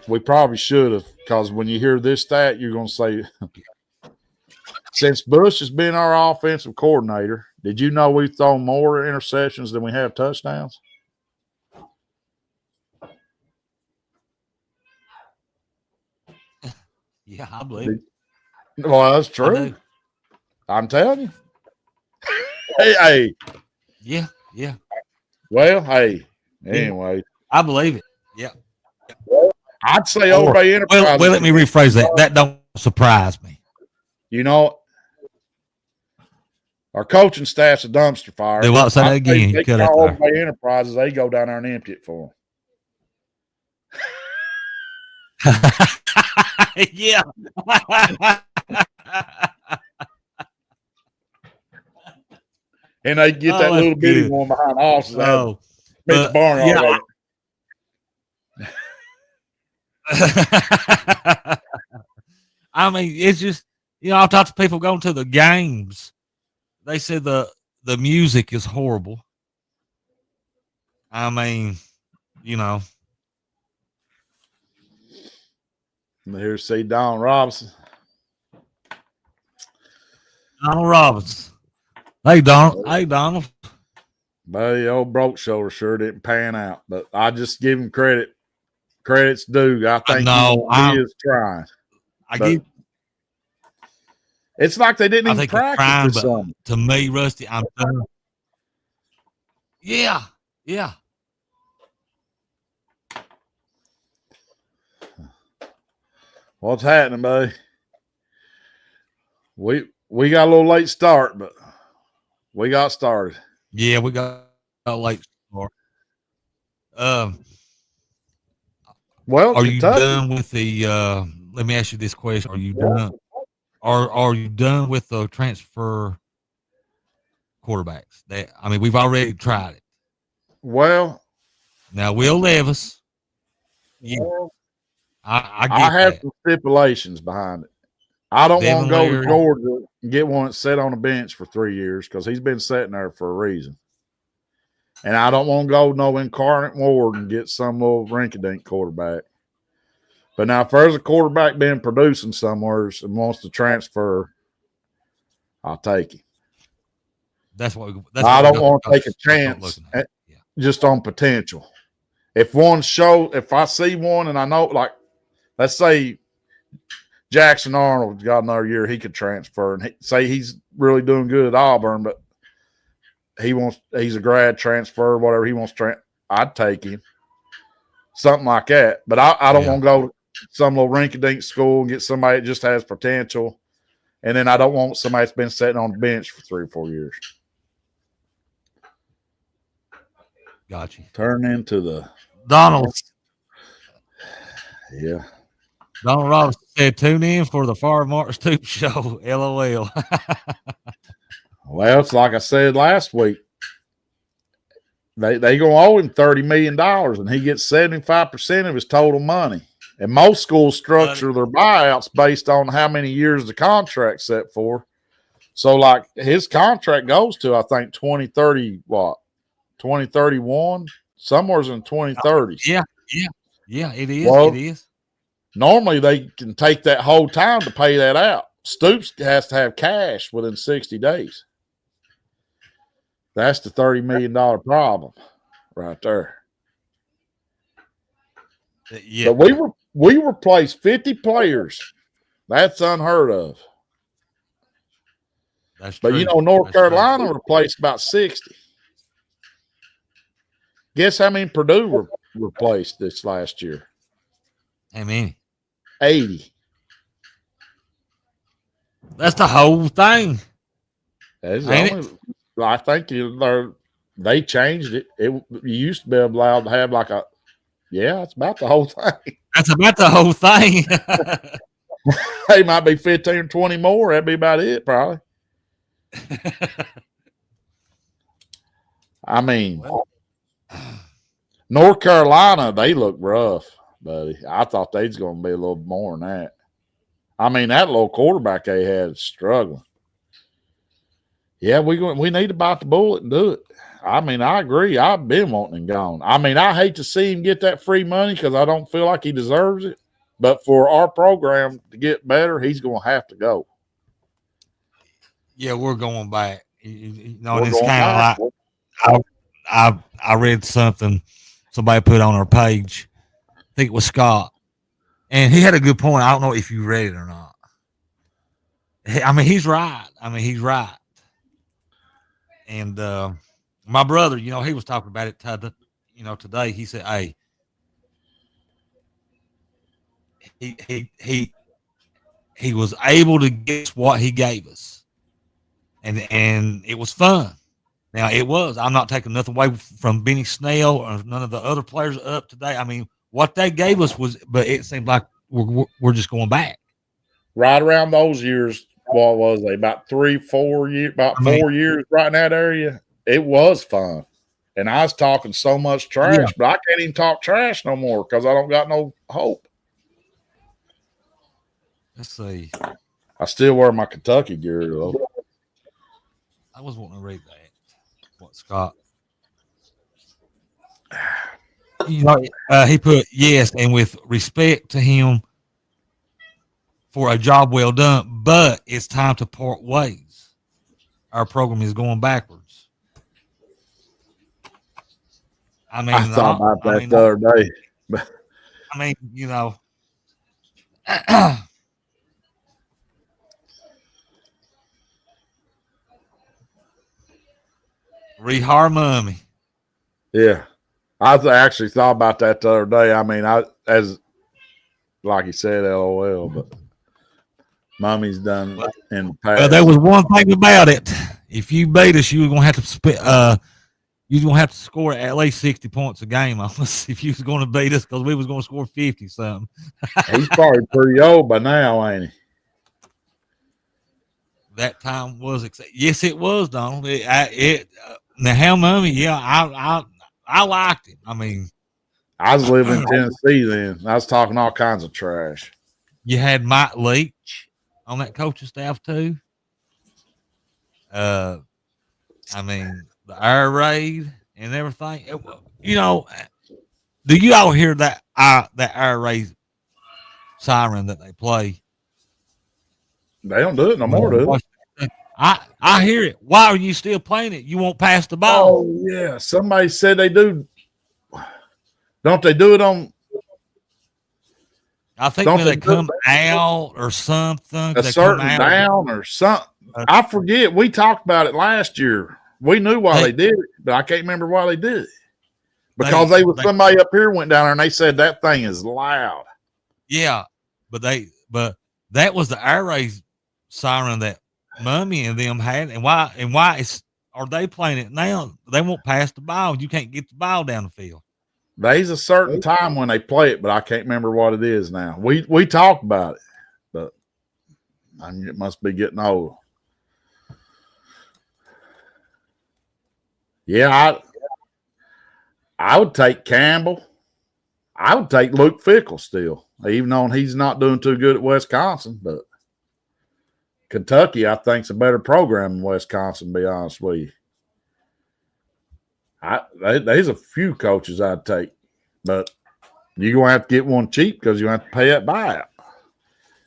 We probably should have, because when you hear this stat, you're going to say, since Bush has been our offensive coordinator, did you know we've thrown more interceptions than we have touchdowns? Yeah, I believe it. Well, that's I true. do. I'm telling you. Hey. Yeah, yeah. Well, hey. Anyway, I believe it. Yeah. I'd say Old Bay Enterprises. Well, let me rephrase that. That don't surprise me. You know, our coaching staff's a dumpster fire. Do what? Say that again. They You cut call out Old Bay Enterprises. They go down there and empty it for them. Yeah. And they get that little bitty one behind the offices. Oh, Mitch Barney. yeah. I mean, it's just, I've talked to people going to the games. They said the music is horrible. I mean, Here's see Donald Robinson. Donald Robinson. Hey, Donald. Buddy, old broke shoulder sure didn't pan out, but I just give him credit. Credit's due. I think he is trying. It's like they didn't even practice this summer. To me, Rusty, I'm done. Yeah. What's happening, buddy? We got a little late start, but we got started. Yeah, we got a late start. Well, are you done with the? Let me ask you this question: Are you done? Are you done with the transfer quarterbacks? We've already tried it. Well, now Will Levis. Yeah, I have some stipulations behind it. I don't want to go to Georgia and get one that's set on a bench for 3 years because he's been sitting there for a reason. And I don't want to go no Incarnate Ward and get some little rinky-dink quarterback. But now, if there's a quarterback been producing somewhere and wants to transfer, I'll take him. I don't want to take a chance just on potential. If I see one and I know, like, let's say Jackson Arnold's got another year, he could transfer and say he's really doing good at Auburn, but he's a grad transfer, whatever he wants to I'd take him. Something like that. But I don't want to go to some little rinky-dink school and get somebody that just has potential. And then I don't want somebody that's been sitting on the bench for 3 or 4 years. Got you. Turn into the Donald. Yeah. Donald Robinson said, tune in for the Far Mark Stoop show. LOL. Well, it's like I said last week. They going to owe him $30 million, and he gets 75% of his total money. And most schools structure their buyouts based on how many years the contract's set for. So, like, his contract goes to, I think, 2030, 2031? Somewhere's in 2030s. Yeah, it is. Well, it is. Normally, they can take that whole time to pay that out. Stoops has to have cash within 60 days. That's the $30 million problem right there. Yeah. But we replaced 50 players. That's unheard of. That's true. But, North Carolina replaced about 60. Guess how many Purdue replaced this last year? How many? 80. That's the whole thing. I think they changed it. You used to be allowed to have it's about the whole thing. That's about the whole thing. They might be 15 or 20 more. That'd be about it, probably. I mean, North Carolina, they look rough, buddy. I thought they was going to be a little more than that. I mean, that little quarterback they had is struggling. Yeah, we need to bite the bullet and do it. I mean, I agree. I've been wanting him gone. I mean, I hate to see him get that free money because I don't feel like he deserves it. But for our program to get better, he's going to have to go. Yeah, we're going back. You know, We're and it's going kind of back. like I read something somebody put on our page. I think it was Scott, and he had a good point. I don't know if you read it or not. I mean, he's right. He's right. And my brother, you know, he was talking about it today. He said, "Hey, he was able to guess what he gave us, and it was fun. Now it was. I'm not taking nothing away from Benny Snell or none of the other players up today. I mean, what they gave us was, but it seemed like we're just going back Right around those years, what was they? About 4 years, I mean, 4 years right in that area. It was fun. And I was talking so much trash, Yeah. but I can't even talk trash no more because I don't got no hope. Let's see. I still wear my Kentucky gear though. I was wanting to read that. What Scott? You know, he put yes, and with respect to him for a job well done, but it's time to part ways. Our program is going backwards. I mean, I thought about that the other day. I mean, you know, rehire mummy. Yeah. I actually thought about that the other day. I mean, like you said, LOL, but Mommy's done in the past. Well, there was one thing about it. If you beat us, you were gonna have to you're gonna have to score at least 60 points a game on us if you was gonna beat us because we was gonna score 50 something. He's probably pretty old by now, ain't he? That time was yes, it was, Donald. Now how mummy? Yeah, I liked it. I mean, I was living in Tennessee then. I was talking all kinds of trash. you had Mike Leach on that coaching staff too. I mean, the air raid and everything. You know, do you all hear that air raid siren that they play? They don't do it no more, do they? I hear it. Why are you still playing it? You won't pass the ball. Oh yeah, somebody said they do. Don't they do it on? I think when they come out or something, a certain down or something. I forget. We talked about it last year. We knew why they did it, but I can't remember why they did it. Because somebody up here went down there and they said that thing is loud. Yeah, but that was the air raid siren that Mummy and them had, and why are they playing it now? They won't pass the ball. You can't get the ball down the field. There's a certain time when they play it, but I can't remember what it is now. We talked about it, but I mean, it must be getting old. Yeah, I would take Campbell. I would take Luke Fickle still, even though he's not doing too good at Wisconsin. But Kentucky, I think, is a better program than Wisconsin, to be honest with you. There's a few coaches I'd take, but you're going to have to get one cheap because you have to pay that buyout.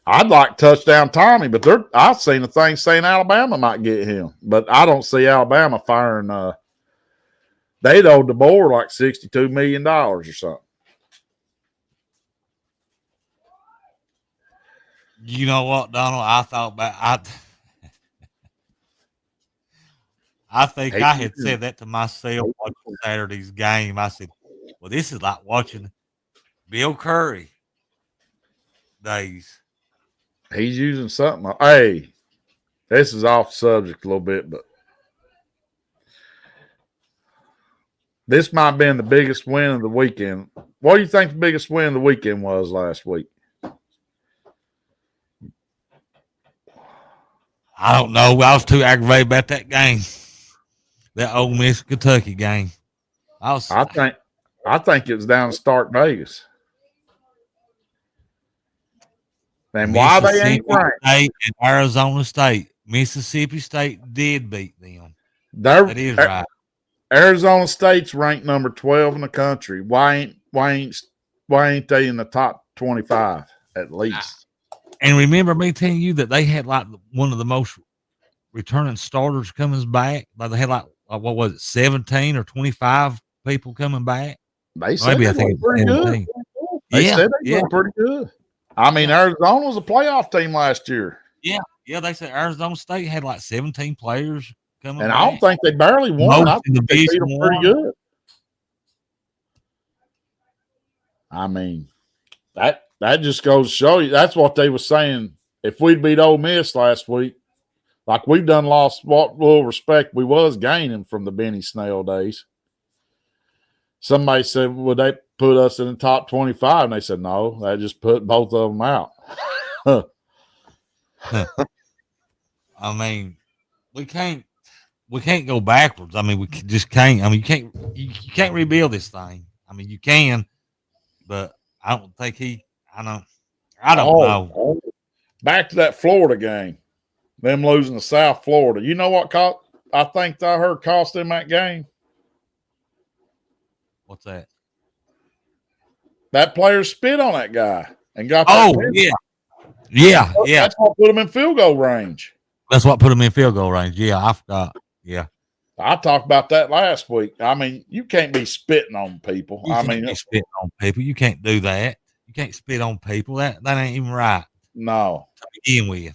I'd like Touchdown Tommy, but I've seen a thing saying Alabama might get him, but I don't see Alabama firing. They'd owe DeBoer like $62 million or something. You know what, Donald? I thought about I think I had said that to myself watching Saturday's game. I said, well, this is like watching Bill Curry days. He's using something. Hey, this is off subject a little bit, but this might have been the biggest win of the weekend. What do you think the biggest win of the weekend was last week? I don't know. I was too aggravated about that game. That Ole Miss Kentucky game. I think it was down to Stark Vegas. And why they ain't ranked? State and Arizona State. Mississippi State did beat them. They're, That is right. Arizona State's ranked number 12 in the country. Why ain't they in the top 25 at least? And remember me telling you that they had like one of the most returning starters coming back. Like they had like what was it, 17 or 25 people coming back? They said Maybe they I think were pretty good. 17. They Yeah, said they yeah. were pretty good. I mean, Arizona was a playoff team last year. Yeah, they said Arizona State had like 17 players coming And back. I don't think they barely won. I Most in think they beat Division them pretty One. good. I mean, that just goes to show you. That's what they were saying. If we'd beat Ole Miss last week, like we've done lost what little respect we was gaining from the Benny Snell days. Somebody said, would they put us in the top 25? And they said, no, that just put both of them out. I mean, we can't go backwards. I mean, we just can't. I mean, you can't rebuild this thing. I mean, you can, but I don't think I don't know. Back to that Florida game, them losing to South Florida. You know what I think I heard cost them that game? What's that? That player spit on that guy and got Oh, that yeah. That's what put him in field goal range. That's what put him in field goal range. Yeah, I forgot. Yeah. I talked about that last week. I mean, you can't be spitting on people. You can't be spitting on people. You can't do that. You can't spit on people. That ain't even right. No. To begin with.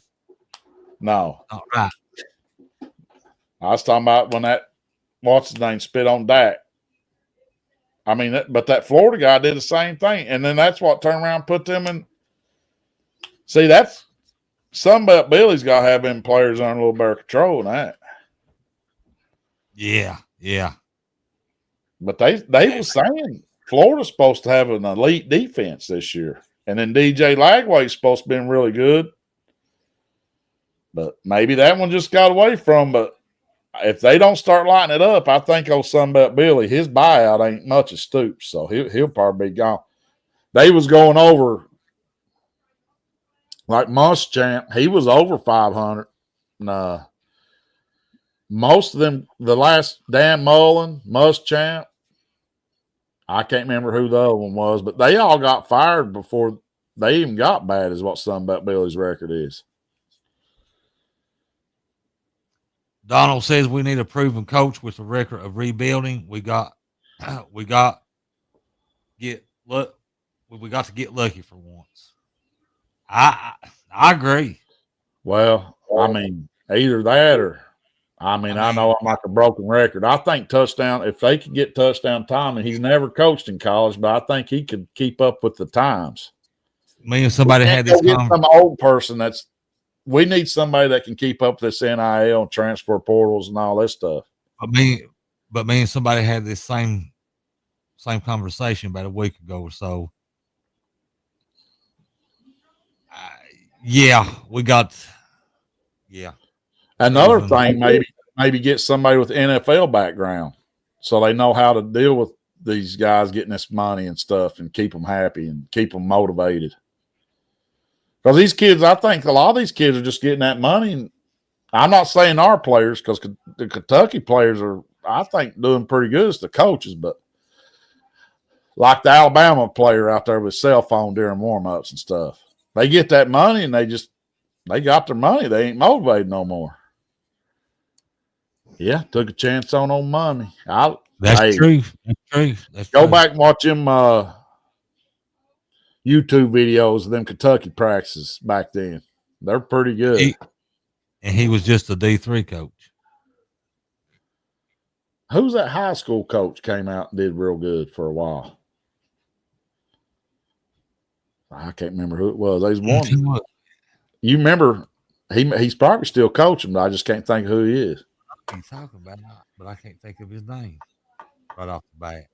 No. Not right. I was talking about when that what's his name spit on Dak. I mean, but that Florida guy did the same thing, and then that's what turned around and put them in. See, that's something about Billy's got to have them players under a little better control than that. Yeah. But they were saying Florida's supposed to have an elite defense this year, and then DJ Lagway's supposed to be really good. But maybe that one just got away from. But if they don't start lighting it up, I think old Sunbelt Billy, his buyout ain't much as Stoops, so he'll probably be gone. They was going over like Muschamp. He was over 500. And, most of them, the last Dan Mullen, Muschamp, I can't remember who the other one was, but they all got fired before they even got bad, is what Sunbelt Billy's record is. Donald says we need a proven coach with a record of rebuilding. We got to get lucky for once. I agree. Well, I mean, either that or I know I'm like a broken record. I think touchdown, if they could get touchdown time, and he's never coached in college, but I think he could keep up with the times. Me and somebody had this conversation. Some old person we need somebody that can keep up with this NIL and transfer portals and all this stuff. But me and somebody had this same conversation about a week ago or so. We got. Yeah. Another thing, maybe get somebody with NFL background so they know how to deal with these guys getting this money and stuff and keep them happy and keep them motivated. Because these kids, I think a lot of these kids are just getting that money. And I'm not saying our players, because the Kentucky players are, I think, doing pretty good as the coaches, but like the Alabama player out there with cell phone during warm-ups and stuff. They get that money and they got their money. They ain't motivated no more. Yeah, took a chance on old money. That's true. Go back and watch them YouTube videos of them Kentucky practices back then. They're pretty good. He was just a D3 coach. Who's that high school coach came out and did real good for a while? I can't remember who it was. There's one. You remember, he's probably still coaching, but I just can't think of who he is. He's talking about, but I can't think of his name right off the bat.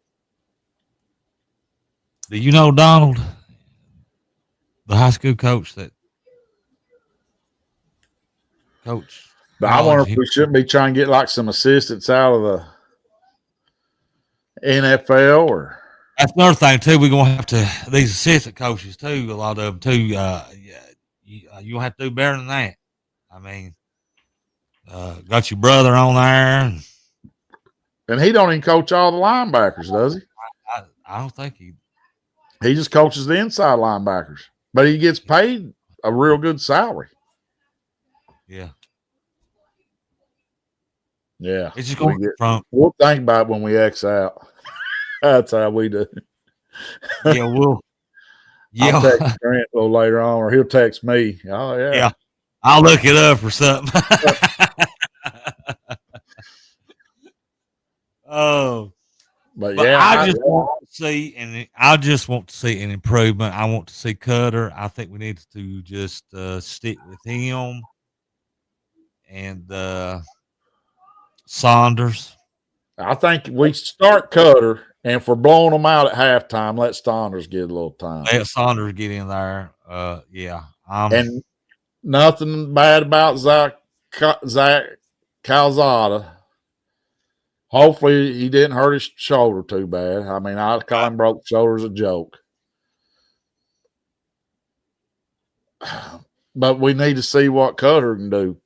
Do you know Donald, the high school coach that coach? But I wonder if we shouldn't be trying to get like some assistants out of the NFL or. That's another thing too. We're gonna have to these assistant coaches too. A lot of them too. You'll have to do better than that. I mean, Got your brother on there. And he don't even coach all the linebackers, does he? I don't think he. He just coaches the inside linebackers, but he gets paid a real good salary. Yeah. Yeah. It's just going from. We'll think about it when we X out. That's how we do. Yeah, we'll. I'll Yeah. text Grant a little later on, or he'll text me. Oh, yeah. Yeah. I'll look it up or something. Oh. But But yeah, I just want to see an improvement. I want to see Cutter. I think we need to just stick with him and Saunders. I think we start Cutter, and if we're blowing them out at halftime, let Saunders get a little time. Let Saunders get in there. Yeah. And nothing bad about Zach Calzada. Hopefully he didn't hurt his shoulder too bad. I mean, I call him broke shoulder as a joke. But we need to see what Cutter can do.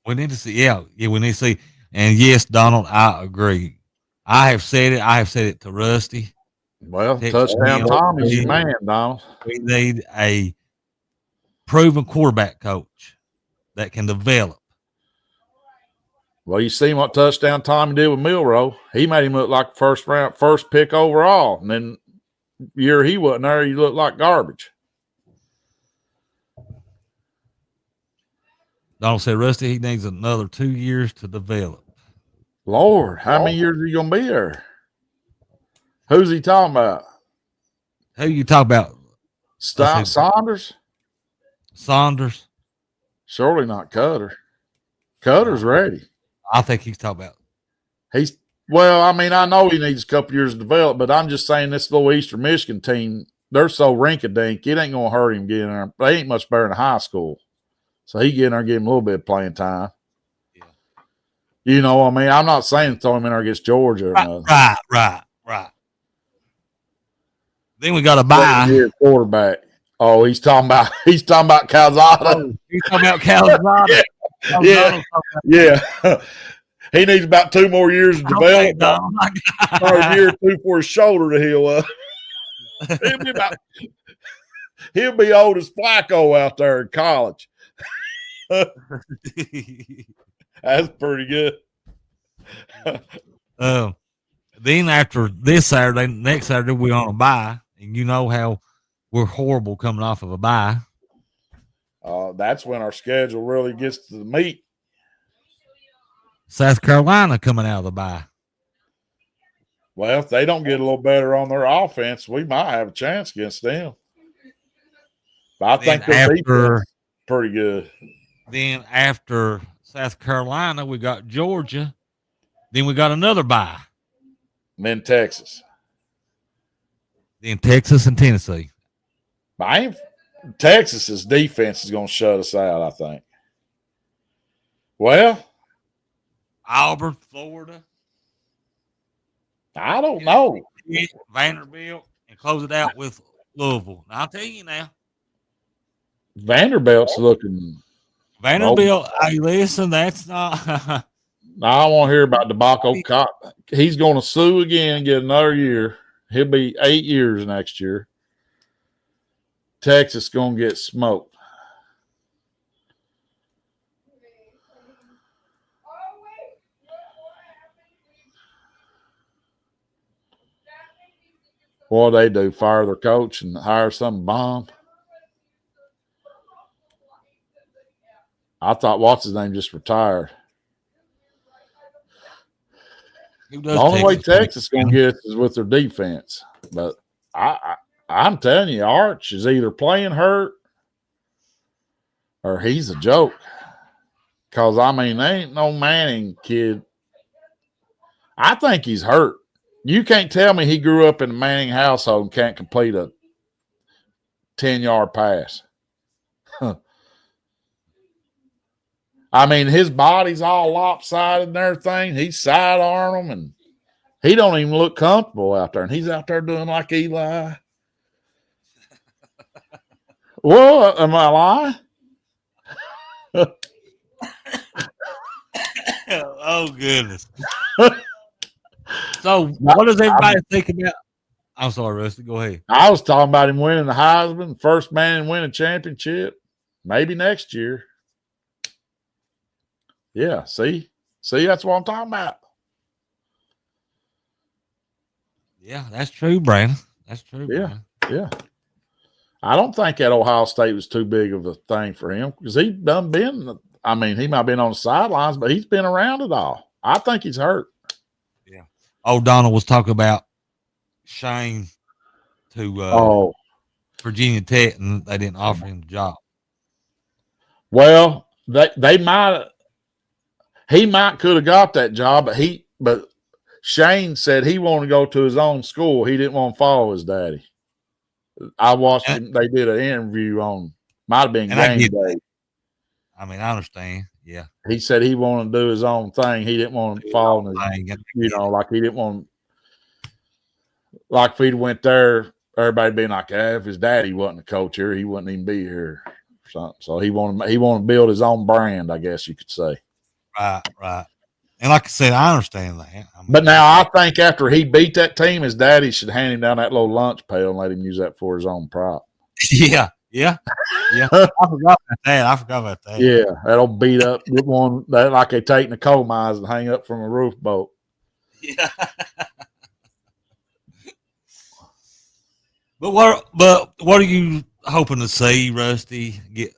We need to see. Yeah, we need to see. And yes, Donald, I agree. I have said it to Rusty. Well, touchdown Tommy's your man, Donald. We need a proven quarterback coach that can develop. Well, you see what touchdown Tommy did with Milroe. He made him look like first pick overall. And then year he wasn't there, he looked like garbage. Donald said, Rusty, he needs another 2 years to develop. Lord, how many years are you going to be there? Who's he talking about? Who you talk about? Saunders? Saunders. Surely not Cutter. Cutter's ready. I think he's talking about. I know he needs a couple years to develop, but I'm just saying this little Eastern Michigan team, they're so rink-a-dink, it ain't going to hurt him getting there. They ain't much better than high school. So he get in there and give him a little bit of playing time. Yeah. You know what I mean? I'm not saying throw him in there against Georgia or nothing. Right. Then we got a bye. Quarterback. Oh, he's talking about Calzada. He's talking about Calzada. Yeah. He needs about 2 more years to develop. Or a year or 2 for his shoulder to heal up. He'll be old as Flacco out there in college. That's pretty good. Then after this Saturday, next Saturday, we're on a bye. And you know how we're horrible coming off of a bye. That's when our schedule really gets to the meat. South Carolina coming out of the bye. Well, if they don't get a little better on their offense, we might have a chance against them. But I think their defense is pretty good. Then after South Carolina, we got Georgia. Then we got another bye. And then Texas. Then Texas and Tennessee. Texas's defense is going to shut us out, I think. Well, Auburn, Florida. I don't know. Vanderbilt, and close it out with Louisville. Now, I'll tell you now. Vanderbilt's looking. Vanderbilt, hey, listen, that's not. I don't want to hear about debacle. He's going to sue again, get another year. He'll be 8 years next year. Texas going to get smoked. What they do? Fire their coach and hire some bomb? I thought what's his name just retired. The only way Texas is going to get is with their defense. But I'm telling you, Arch is either playing hurt or he's a joke. Because, they ain't no Manning kid. I think he's hurt. You can't tell me he grew up in a Manning household and can't complete a 10-yard pass. His body's all lopsided and everything. He's sidearm him, and he don't even look comfortable out there. And he's out there doing like Eli. What? Am I lying? Oh goodness. So what does everybody think about? I'm sorry, Rusty. Go ahead. I was talking about him winning the Heisman, first man to win a championship, maybe next year. Yeah, see, that's what I'm talking about. Yeah, that's true, Brandon. That's true, Yeah, Brandon. yeah. I don't think that Ohio State was too big of a thing for him because he done been. I mean, he might have been on the sidelines, but he's been around it all. I think he's hurt. Yeah. Oh, Donald was talking about Shane to Virginia Tech, and they didn't offer him the job. Well, they might. He might could have got that job, but Shane said he wanted to go to his own school. He didn't want to follow his daddy. I watched him. They did an interview on might have been game day. I mean, I understand. Yeah. He said he wanted to do his own thing. He didn't want to follow his, like he didn't want. Like if he went there, everybody being like, if his daddy wasn't a coach here, he wouldn't even be here. Or something. So he wanted to build his own brand, I guess you could say. Right. And like I said, I understand that. But now I think after he beat that team, his daddy should hand him down that little lunch pail and let him use that for his own prop. Yeah. I forgot about that. Yeah, that'll beat up one that like they take in the coal mines and hang up from a roof boat. Yeah. But what are you hoping to see, Rusty? Get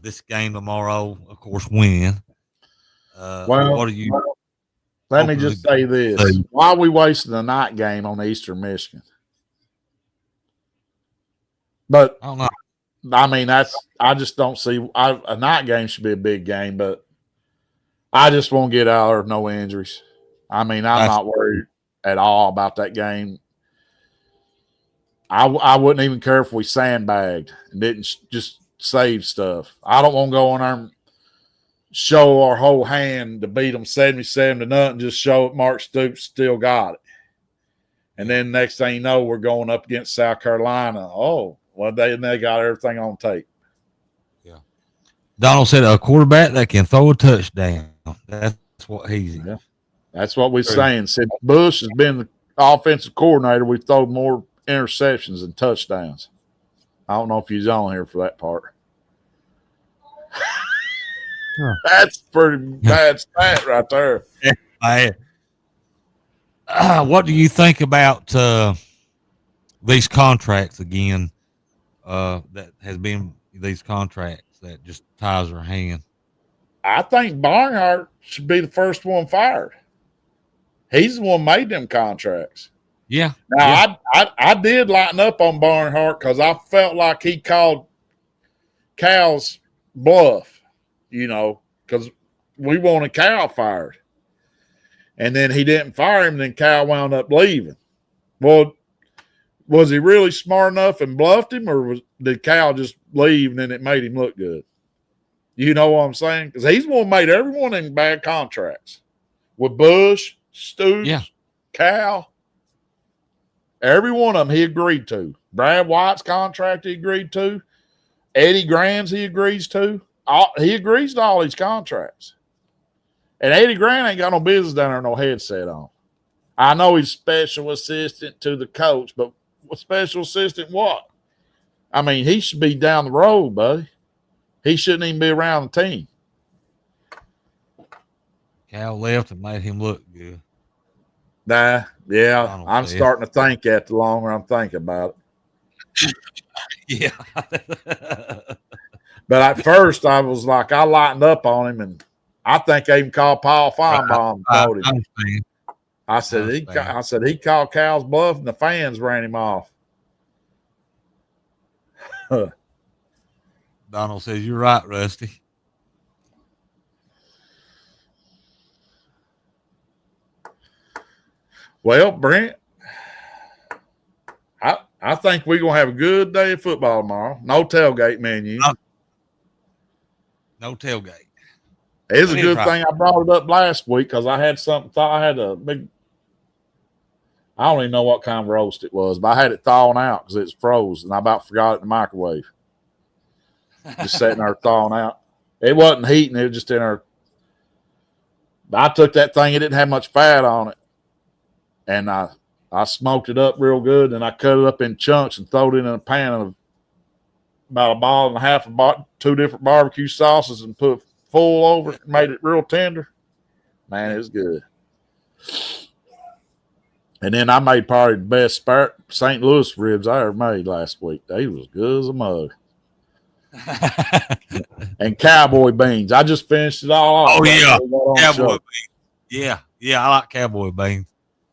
this game tomorrow, of course, win. What are you? Let me just say this: why are we wasting a night game on Eastern Michigan? But I don't know. I mean, I just don't see a night game should be a big game, but I just won't get out there with no injuries. I mean, I'm not worried at all about that game. I wouldn't even care if we sandbagged and didn't just save stuff. I don't want to go on there and show our whole hand to beat them 77-0, just show Mark Stoops still got it. And then next thing you know, we're going up against South Carolina. Oh, well, they got everything on tape. Yeah. Donald said a quarterback that can throw a touchdown. That's what he's. Yeah. That's what we're saying. Since Bush has been the offensive coordinator, we've thrown more interceptions and touchdowns. I don't know if he's on here for that part. That's pretty bad stat right there. What do you think about these contracts again? That has been these contracts that just ties our hand. I think Barnhart should be the first one fired. He's the one made them contracts. Yeah. Now, I did lighten up on Barnhart because I felt like he called Cal's bluff, because we wanted Cal fired. And then he didn't fire him, and then Cal wound up leaving. Well, was he really smart enough and bluffed him, or did Cal just leave and then it made him look good? You know what I'm saying? Because he's the one who made everyone in bad contracts. With Bush, Stoops, Cal. Every one of them he agreed to. Brad White's contract he agreed to. Eddie Grant's he agrees to. He agrees to all these contracts. And Eddie Grant ain't got no business down there, no headset on. I know he's special assistant to the coach, but special assistant what? I mean, he should be down the road, buddy. He shouldn't even be around the team. Cal left and made him look good. Nah, yeah, I'm starting to think that the longer I'm thinking about it. Yeah. But at first, I was like, I lightened up on him, and I think I even called Paul Feinbaum and told him. I said he called Cal's bluff, and the fans ran him off. Donald says you're right, Rusty. Well, Brent, I think we're going to have a good day of football tomorrow. No tailgate menu. No tailgate. It's a good thing I brought it up last week because I had something. I had a big. I don't even know what kind of roast it was, but I had it thawing out because it's froze, and I about forgot it in the microwave. Just sitting there thawing out. It wasn't heating; it was just in there I took that thing, it didn't have much fat on it. And I smoked it up real good, and I cut it up in chunks and throw it in a pan of about a ball and a half of 2 different barbecue sauces and put full over it, made it real tender. Man, it was good. And then I made probably the best St. Louis ribs I ever made last week. They was good as a mug. And cowboy beans. I just finished it all off. Oh, yeah. Cowboy beans. Yeah, I like cowboy beans.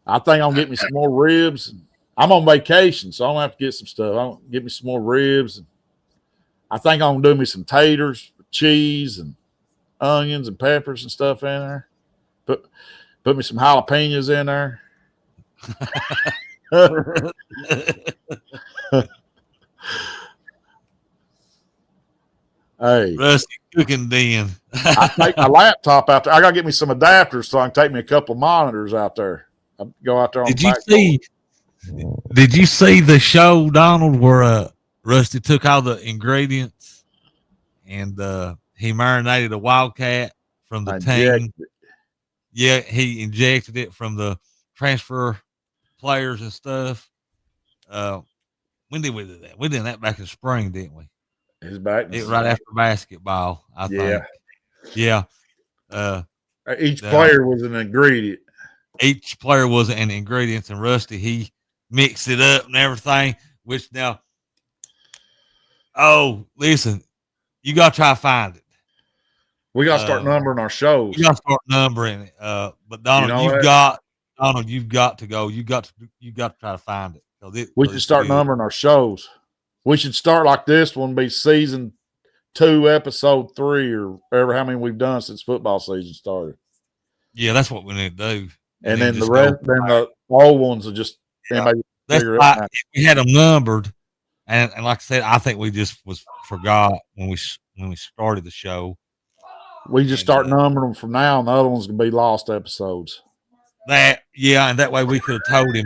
I think I'm gonna get me some more ribs. I'm on vacation, so I'm gonna have to get some stuff. I'm gonna get me some more ribs. And I think I'm gonna do me some taters, cheese, and onions and peppers and stuff in there. Put me some jalapenos in there. Hey, Rusty Cooking Den. I take my laptop out there. I gotta get me some adapters so I can take me a couple of monitors out there. I go out there on Did the you back see? Did you see the show, Donald, where Rusty took all the ingredients and he marinated a wildcat from the team? Yeah, he injected it from the transfer players and stuff. When did we do that? We did that back in spring, didn't we? His back. Right after basketball, I think. Yeah. Each player was an ingredient. Each player was an ingredient, and Rusty, he mixed it up and everything, which now, listen, you got to try to find it. We got to start numbering our shows. You got to start numbering it. But Donald, you've got to go. You got to try to find it. We should start numbering our shows. We should start like this one, be season 2, episode 3, or whatever, how many we've done since football season started. Yeah, that's what we need to do. And then the rest, then the old ones will just figure it out. If we had them numbered, and like I said, I think we just forgot when we started the show. We just start numbering them from now, and the other ones can be lost episodes. And that way we could have told him.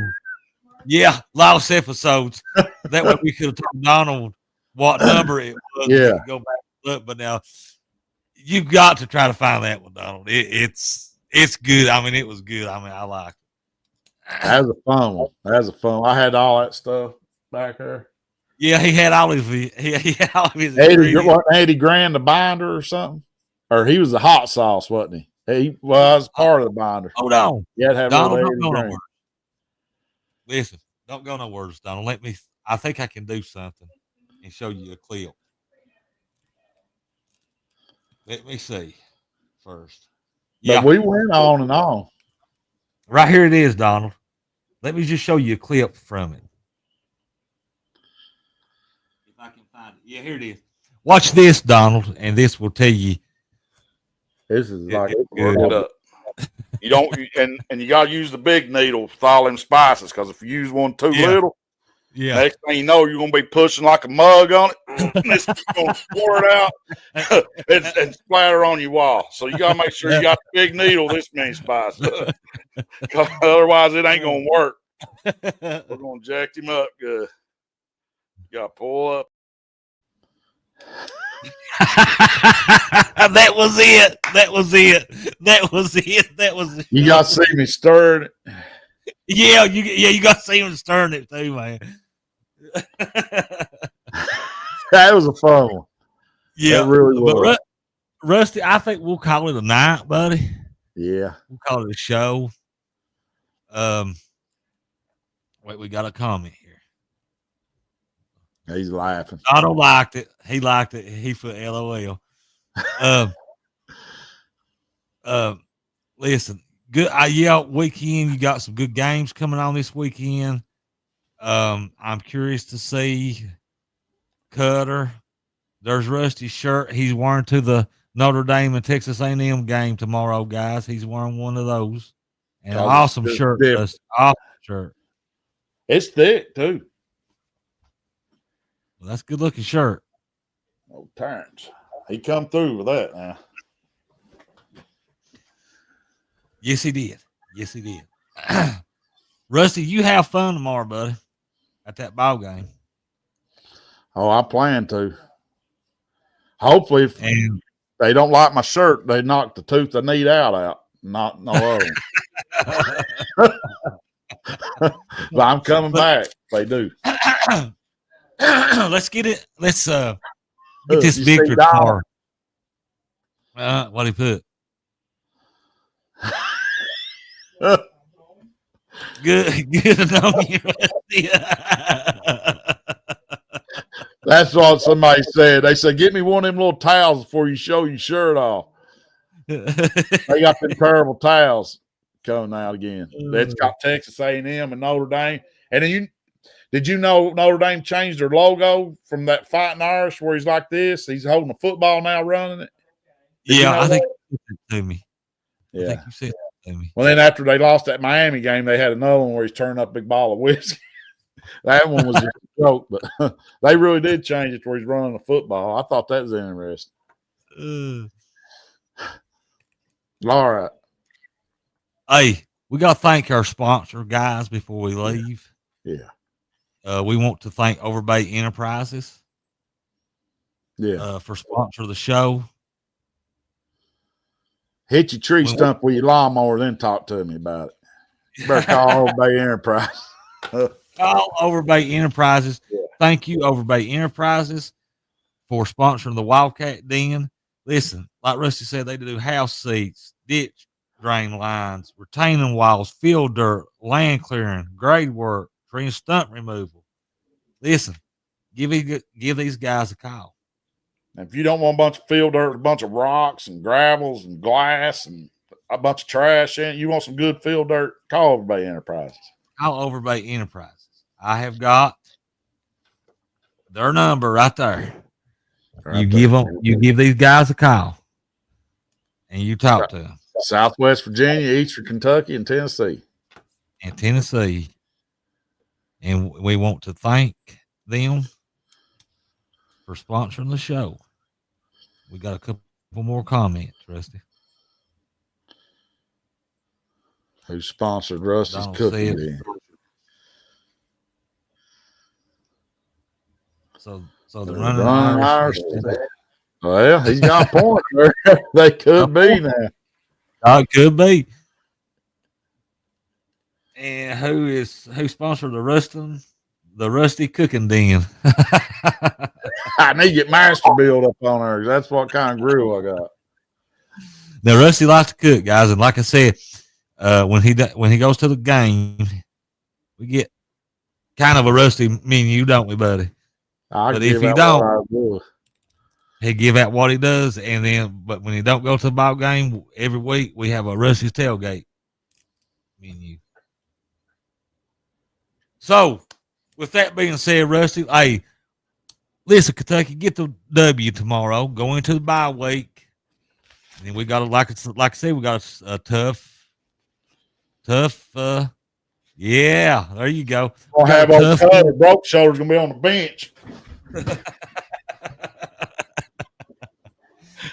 Yeah, lost episodes. That way we could have told Donald what number it was. Yeah. Go back and look, but now you've got to try to find that one, Donald. It's good. I mean, it was good. I mean, I like it. That was a fun one. That was a fun one. I had all that stuff back there. Yeah, he had all his. He had all of his. Eddie Grand, the binder or something, or he was the hot sauce, wasn't he? He was part of the binder. Hold on. Yeah, have Donald, don't go nowhere. Listen, don't go no words, Donald. I think I can do something and show you a clip. Let me see first. But we went on and on. Right here it is, Donald. Let me just show you a clip from it. If I can find it. Yeah, here it is. Watch this, Donald, and this will tell you. This is like good. You don't, and you got to use the big needle with all them spices, because if you use one too little, next thing you know, you're going to be pushing like a mug on it. And it's going to pour it out and splatter on your wall. So you got to make sure you got the big needle, this many spices. Otherwise, it ain't going to work. We're going to jack him up good. You got to pull up. That was it. You got to see me stirring it. Yeah, you got to see him stirring it too, man. That was a fun one. Yeah, it really was. But Rusty, I think we'll call it a night, buddy. Yeah, we'll call it a show. Wait, we got a comment here. He's laughing. Donald liked it. He liked it. He put LOL. Listen, good. Weekend. You got some good games coming on this weekend. I'm curious to see Cutter. There's Rusty's shirt he's wearing to the Notre Dame and Texas A&M game tomorrow, guys. He's wearing one of those. And an awesome shirt. Awesome shirt. It's thick too. Well, that's a good looking shirt. Oh, Terrence. He come through with that now. Yes, he did. Rusty, you have fun tomorrow, buddy, at that ball game. Oh, I plan to. Hopefully, if they don't like my shirt, they knock the tooth I need out. Not no other. But I'm coming back. They do. Let's get it. Let's get this You see victory Donald? tomorrow. What he put? Good to know you. That's what somebody said. They said, "Get me one of them little towels before you show your shirt off." They got them terrible towels coming out again. That's got Texas A&M and Notre Dame. And then did you know Notre Dame changed their logo from that Fighting Irish where he's like this? He's holding a football now, running it. Yeah, I think you said that to me. Yeah. I think you said that to me. Well, then after they lost that Miami game, they had another one where he's turning up a big ball of whiskey. That one was just a joke, but they really did change it to where he's running a football. I thought that was interesting. All right. Hey, we got to thank our sponsor, guys, before we leave. Yeah. We want to thank Overbay Enterprises. Yeah. For sponsor of the show. Hit your tree stump with your lawnmower, then talk to me about it. You better call Overbay Enterprise. Call Overbay Enterprises. Yeah. Thank you, Overbay Enterprises, for sponsoring the Wildcat Den. Listen, like Rusty said, they do house seats, ditch drain lines, retaining walls, field dirt, land clearing, grade work, tree and stump removal. Listen, give these guys a call. If you don't want a bunch of field dirt, a bunch of rocks and gravels and glass and a bunch of trash in it, you want some good field dirt, call Overbay Enterprises. Call Overbay Enterprises. I have got their number right there. You give these guys a call, and you talk to them. Southwest Virginia, Eastern Kentucky, and Tennessee. And we want to thank them for sponsoring the show. We got a couple more comments, Rusty. Who sponsored Rusty's cooking den? So they're running Irish. Well, he's got a point there. They could be now. It could be. And who sponsored the Rusty Cooking Den? I need to get Master Build up on there. That's what kind of grill I got. Now Rusty likes to cook, guys, and like I said, when he goes to the game, we get kind of a Rusty menu, don't we, buddy? But if he don't, he give out what he does, but when he don't go to the ball game every week, we have a Rusty's tailgate menu. So, with that being said, Rusty, hey, listen, Kentucky, get the W tomorrow. Go into the bye week, and then we got like I said, we got a tough. Yeah, there you go. We'll have our broke shoulders gonna be on the bench.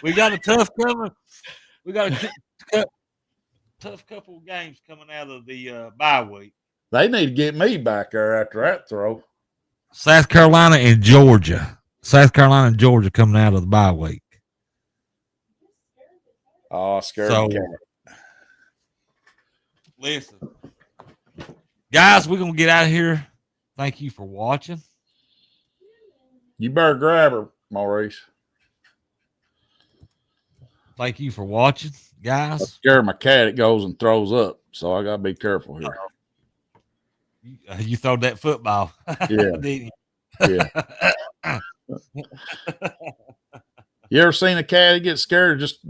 We got a tough coming. We got a tough couple of games coming out of the bye week. They need to get me back there after that throw. South Carolina and Georgia coming out of the bye week. Oh, scared the cat. Listen, guys, we're gonna get out of here. Thank you for watching. You better grab her, Maurice. Thank you for watching, guys. I scare my cat, it goes and throws up, so I gotta be careful here. You throw that football. Yeah. Yeah. You ever seen a cat get scared? Just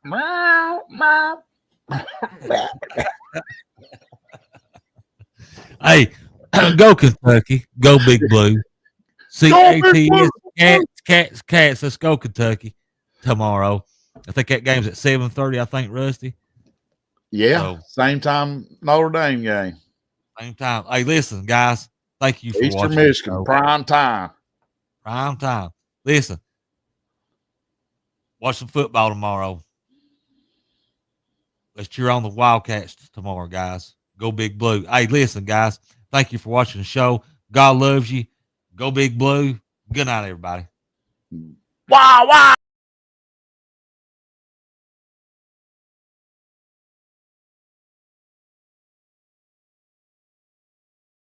meow, meow. Hey, go Kentucky. Go Big Blue. CATS, cats. Let's go Kentucky tomorrow. I think that game's at 7:30, I think, Rusty. Yeah, so, same time Notre Dame game. Same time. Hey, listen, guys. Thank you for Eastern watching. Michigan, prime time. Prime time. Listen. Watch some football tomorrow. Let's cheer on the Wildcats tomorrow, guys. Go Big Blue. Hey, listen, guys. Thank you for watching the show. God loves you. Go Big Blue. Good night, everybody. Wow, wow.